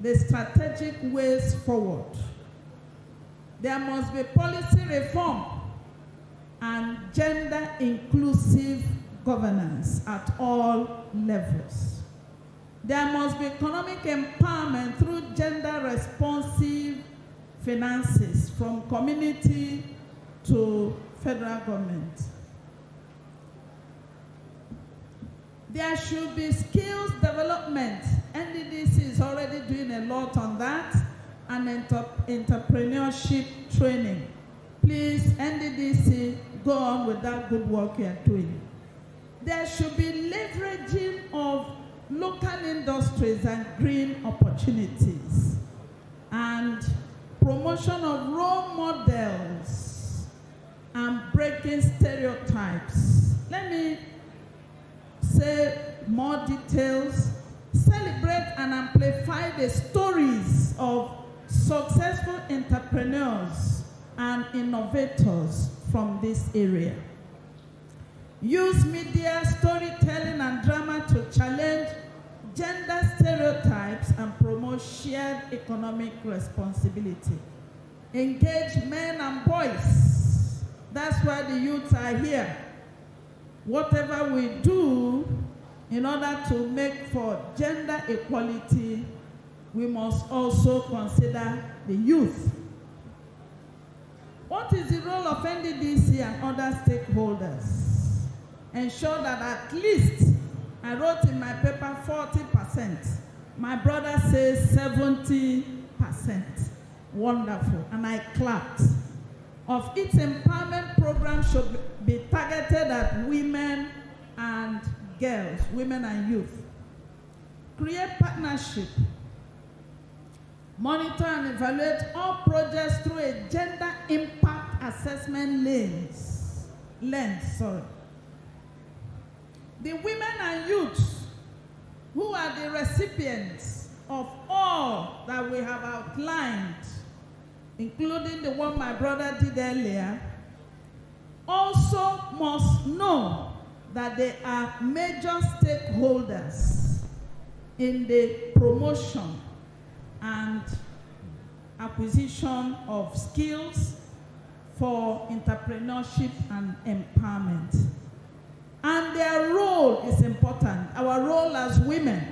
The strategic ways forward. There must be policy reform and gender inclusive governance at all levels. There must be economic empowerment through gender responsive finances from community to federal government. There should be skills development. Nddc is already doing a lot on that, and entrepreneurship training. Please, Nddc, go on with that good work you are doing. There should be leveraging of local industries and green opportunities, and promotion of role models and breaking stereotypes. Let me say more details celebrate and amplify the stories of successful entrepreneurs and innovators from this area. Use media, storytelling, and drama to challenge gender stereotypes and promote shared economic responsibility. Engage men and boys. That's why the youths are here. Whatever we do in order to make for gender equality, we must also consider the youth. What is the role of Nddc and other stakeholders? Ensure that at least, I wrote in my paper 40%. My brother says 70%. Wonderful. And I clapped. Of its empowerment program should be targeted at women and girls, women and youth. Create partnership. Monitor and evaluate all projects through a gender impact assessment lens. The women and youths who are the recipients of all that we have outlined, including the one my brother did earlier, also must know that they are major stakeholders in the promotion and acquisition of skills for entrepreneurship and empowerment. And their role is important. Our role as women,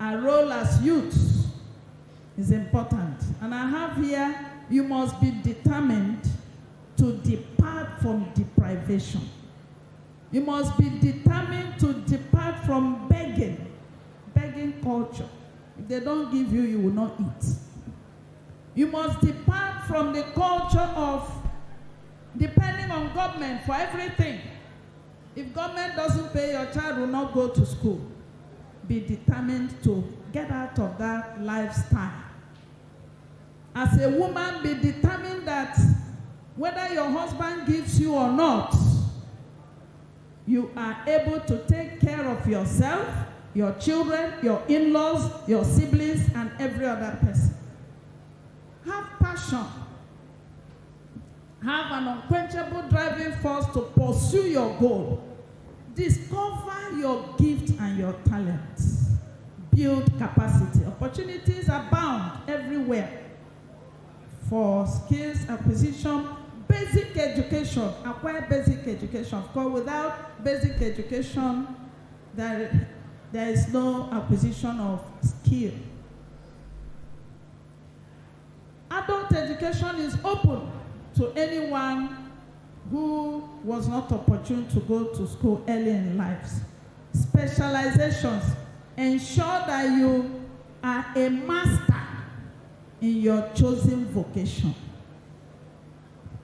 our role as youths is important. And I have here, you must be determined to depart from deprivation. You must be determined to depart from begging culture. If they don't give you, you will not eat. You must depart from the culture of depending on government for everything. If government doesn't pay, your child will not go to school. Be determined to get out of that lifestyle. As a woman, be determined that whether your husband gives you or not, you are able to take care of yourself, your children, your in-laws, your siblings, and every other person. Have passion. Have an unquenchable driving force to pursue your goal. Discover your gift and your talents. Build capacity. Opportunities abound everywhere for skills acquisition, basic education. Acquire basic education. Of course, without basic education, there is no acquisition of skill. Adult education is open to anyone who was not opportune to go to school early in life. Specializations. Ensure that you are a master in your chosen vocation.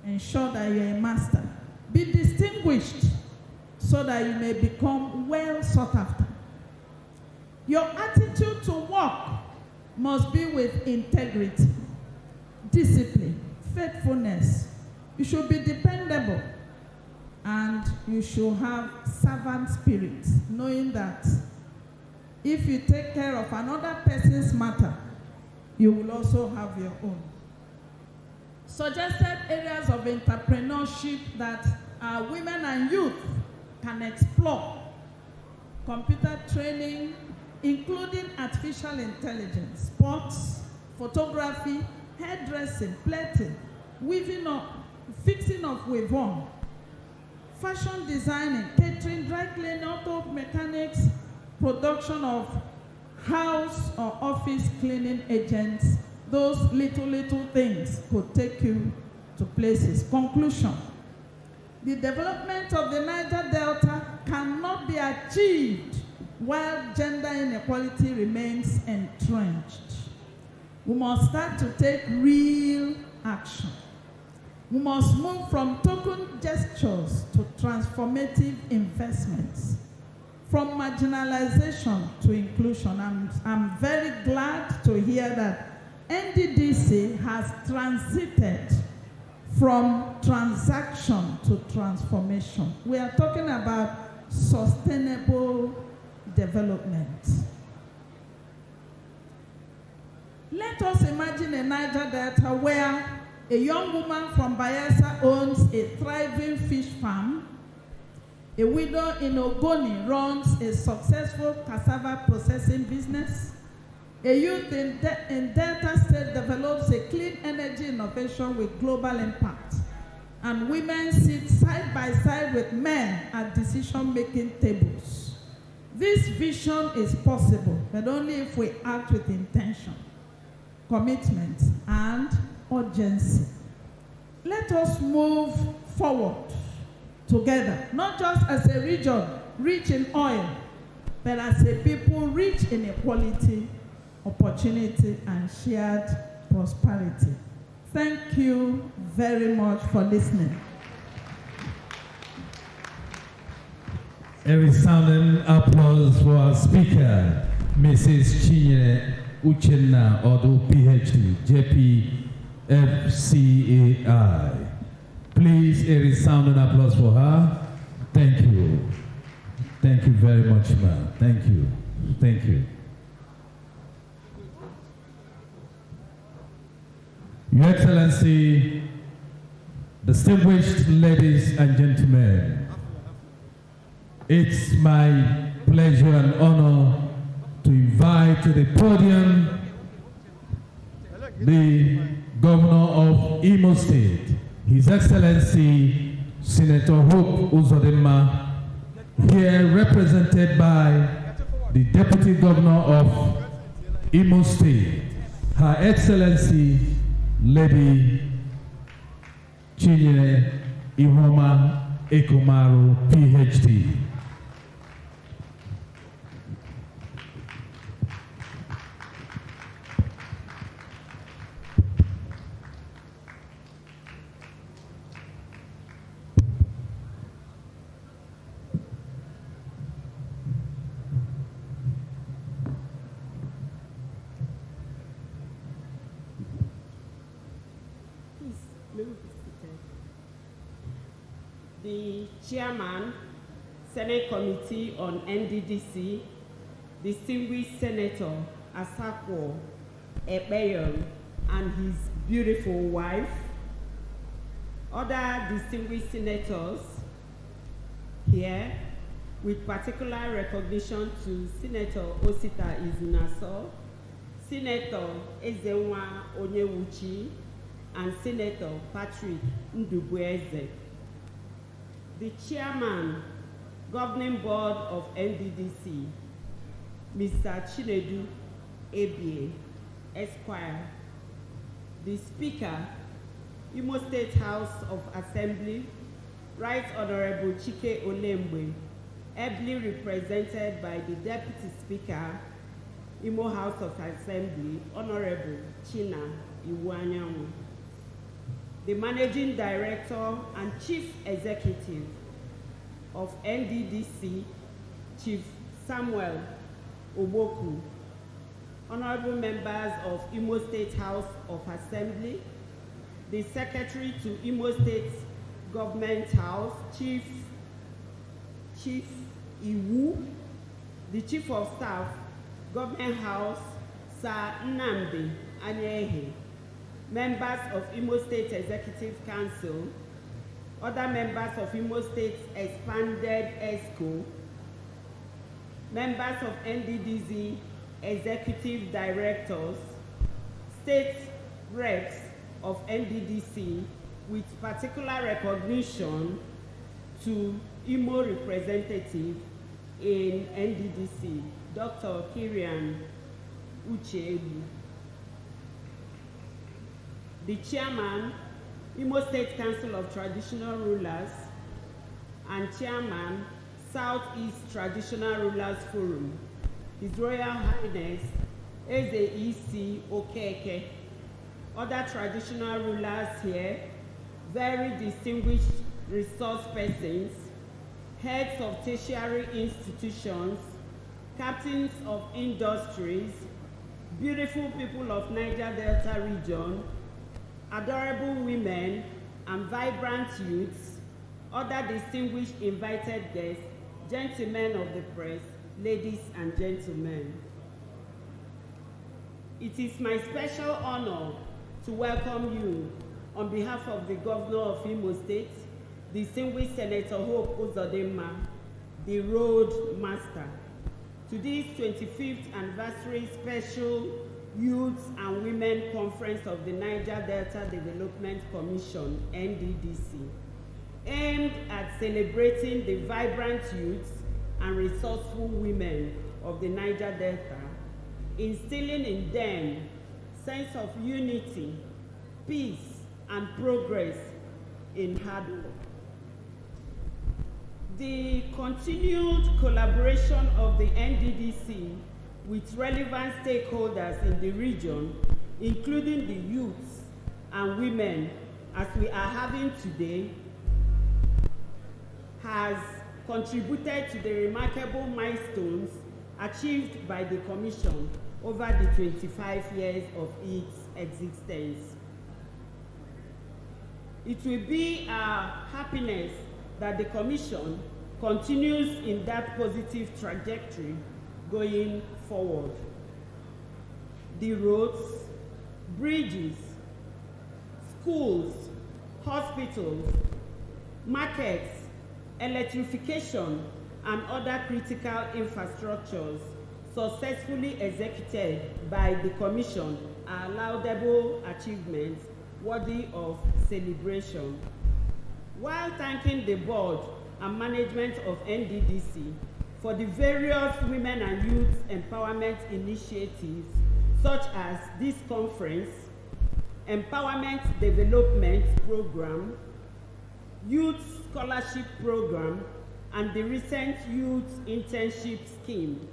Ensure that you're a master. Be distinguished so that you may become well sought after. Your attitude to work must be with integrity, discipline, faithfulness. You should be dependable, and you should have servant spirit, knowing that if you take care of another person's matter, you will also have your own. Suggested areas of entrepreneurship that women and youth can explore: computer training, including artificial intelligence, sports, photography, hairdressing, plating, weaving or fixing of weave-on, fashion designing, catering, dry cleaning, auto mechanics, production of house or office cleaning agents. Those little things could take you to places. Conclusion: the development of the Niger Delta cannot be achieved while gender inequality remains entrenched. We must start to take real action. We must move from token gestures to transformative investments, from marginalization to inclusion. I'm very glad to hear that Nddc has transited from transaction to transformation. We are talking about sustainable development. Let us imagine a Niger Delta where a young woman from Bayelsa owns a thriving fish farm. A widow in Ogoni runs a successful cassava processing business. A youth in Delta State develops a clean energy innovation with global impact. And women sit side by side with men at decision-making tables. This vision is possible, but only if we act with intention, commitment, and urgency. Let us move forward together, not just as a region rich in oil, but as a people rich in equality, opportunity, and shared prosperity. Thank you very much for listening. A resounding applause for our speaker, Mrs. Chinyere Uchenna Odu, PhD, JPFCAI. Please, a resounding applause for her. Thank you. Thank you very much, ma'am. Thank you. Thank you. Your Excellency, distinguished ladies and gentlemen, it's my pleasure and honor to invite to the podium the Governor of Imo State, His Excellency Senator Hope Uzodinma, here represented by the Deputy Governor of Imo State, Her Excellency Lady Chinyere Ihoma Ekomaru, PhD. The Chairman, Senate Committee on Nddc, distinguished Senator Asakwo Ekpeyon and his beautiful wife, other distinguished senators here, with particular recognition to Senator Osita Izunaso, Senator Ezenwa Onyewuchi, and Senator Patrick Ndubueze. The Chairman, Governing Board of Nddc, Mr. Chinedu Ebie, Esquire. The Speaker, Imo State House of Assembly, Right Honorable Chike Olembe, ably represented by the Deputy Speaker, Imo House of Assembly, Honorable China Iwanyanwu. The Managing Director and Chief Executive of Nddc, Chief Samuel Oboku, honorable members of Imo State House of Assembly, the Secretary to Imo State Government House, Chief Iwu, the Chief of Staff, Government House, Sir Nnamdi Anyehe, members of Imo State Executive Council, other members of Imo State Expanded ESCO, members of Nddc Executive Directors, state reps of Nddc, with particular recognition to Imo representative in Nddc, Dr. Kirian Uchebu. The Chairman, Imo State Council of Traditional Rulers, and Chairman, Southeast Traditional Rulers Forum, His Royal Highness Eze E.C. Okeke, other traditional rulers here, very distinguished resource persons, heads of tertiary institutions, captains of industries, beautiful people of Niger Delta region, adorable women and vibrant youths, other distinguished invited guests, gentlemen of the press, ladies and gentlemen. It is my special honor to welcome you on behalf of the Governor of Imo State, distinguished Senator Hope Uzodimma, the Road Master, to this 25th anniversary special Youth and Women Conference of the Niger Delta Development Commission, NDDC, aimed at celebrating the vibrant youth and resourceful women of the Niger Delta, instilling in them sense of unity, peace, and progress in hard work. The continued collaboration of the NDDC with relevant stakeholders in the region, including the youths and women, as we are having today, has contributed to the remarkable milestones achieved by the Commission over the 25 years of its existence. It will be our happiness that the Commission continues in that positive trajectory going forward. The roads, bridges, schools, hospitals, markets, electrification, and other critical infrastructures successfully executed by the Commission are laudable achievements worthy of celebration. While thanking the board and management of NDDC for the various women and youth empowerment initiatives, such as this conference, Empowerment Development Program, Youth Scholarship Program, and the recent Youth Internship Scheme,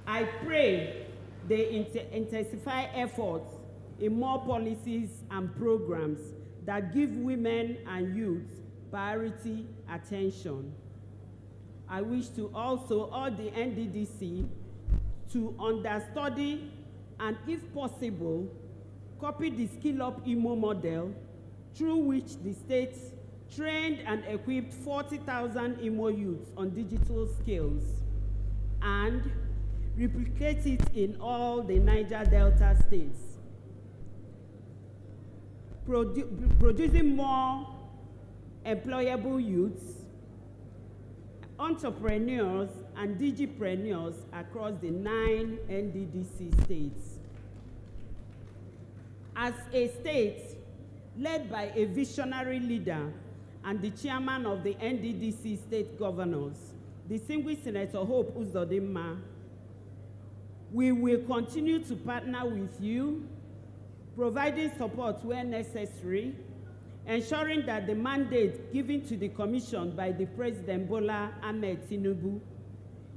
I pray they intensify efforts in more policies and programs that give women and youth priority attention. I wish to also urge the NDDC to understudy and, if possible, copy the Skill Up Imo model, through which the state trained and equipped 40,000 Imo youths on digital skills, and replicate it in all the Niger Delta states, producing more employable youths, entrepreneurs, and digipreneurs across the 9 NDDC states. As a state led by a visionary leader and the chairman of the NDDC state governors, distinguished Senator Hope Uzodimma, we will continue to partner with you, providing support where necessary, ensuring that the mandate given to the Commission by the President Bola Ahmed Tinubu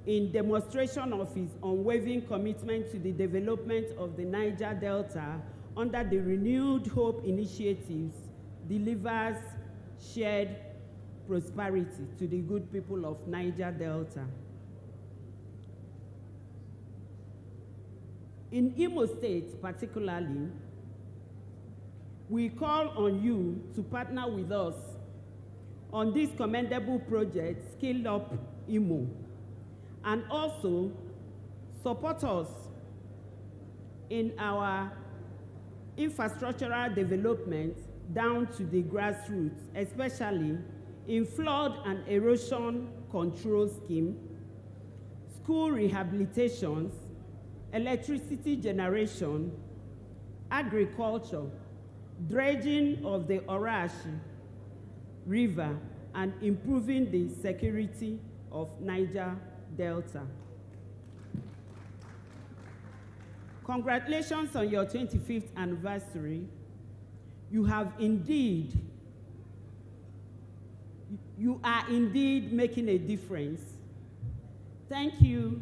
in demonstration of his unwavering commitment to the development of the Niger Delta under the Renewed Hope initiatives delivers shared prosperity to the good people of Niger Delta. In Imo State particularly, we call on you to partner with us on this commendable project, Skill Up Imo, and also support us in our infrastructural development down to the grassroots, especially in flood and erosion control scheme, school rehabilitations, electricity generation, agriculture, dredging of the Orashi River, and improving the security of Niger Delta. Congratulations on your 25th anniversary. You are indeed making a difference. Thank you,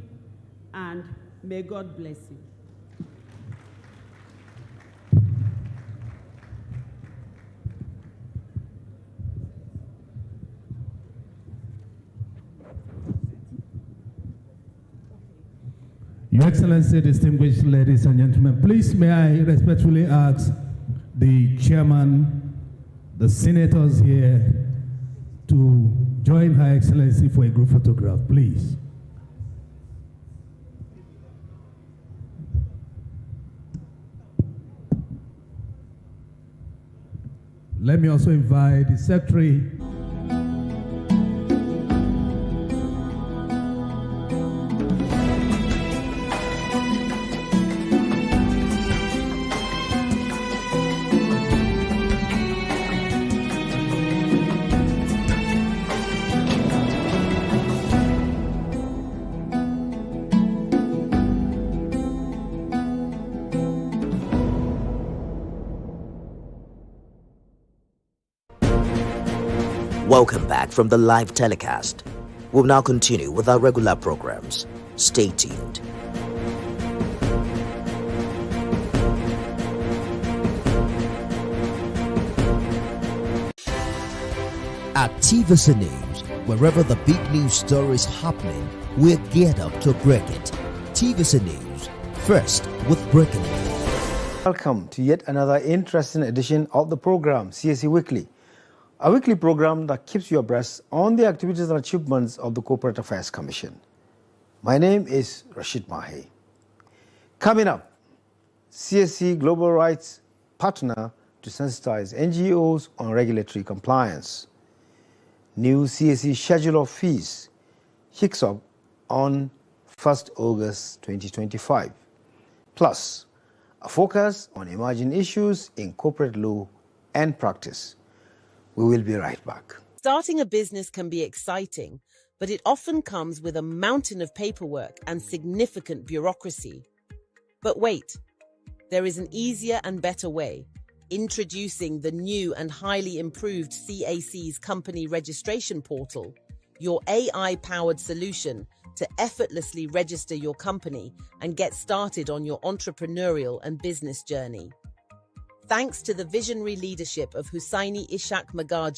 and may God bless you. Your Excellency, distinguished ladies and gentlemen, please may I respectfully ask the chairman, the senators here, to join Her Excellency for a group photograph, please. Let me also invite the Secretary. Welcome back from the live telecast. We'll now continue with our regular programs. Stay tuned. At TVC News, wherever the big news story is happening, we're geared up to break it. TVC News, first with breaking news. Welcome to yet another interesting edition of the program, CSE Weekly. A weekly program that keeps you abreast on the activities and achievements of the Corporate Affairs Commission. My name is Rashid Mahe. Coming up, CSE Global Rights partner to sensitize NGOs on regulatory compliance. New CSE schedule of fees kicks up on 1st August 2025. Plus, a focus on emerging issues in corporate law and practice. We will be right back. Starting a business can be exciting, but it often comes with a mountain of paperwork and significant bureaucracy. But wait, there is an easier and better way. Introducing the new and highly improved CAC's Company Registration Portal, your AI-powered solution to effortlessly register your company and get started on your entrepreneurial and business journey. Thanks to the visionary leadership of Hussaini Ishaq Magaji,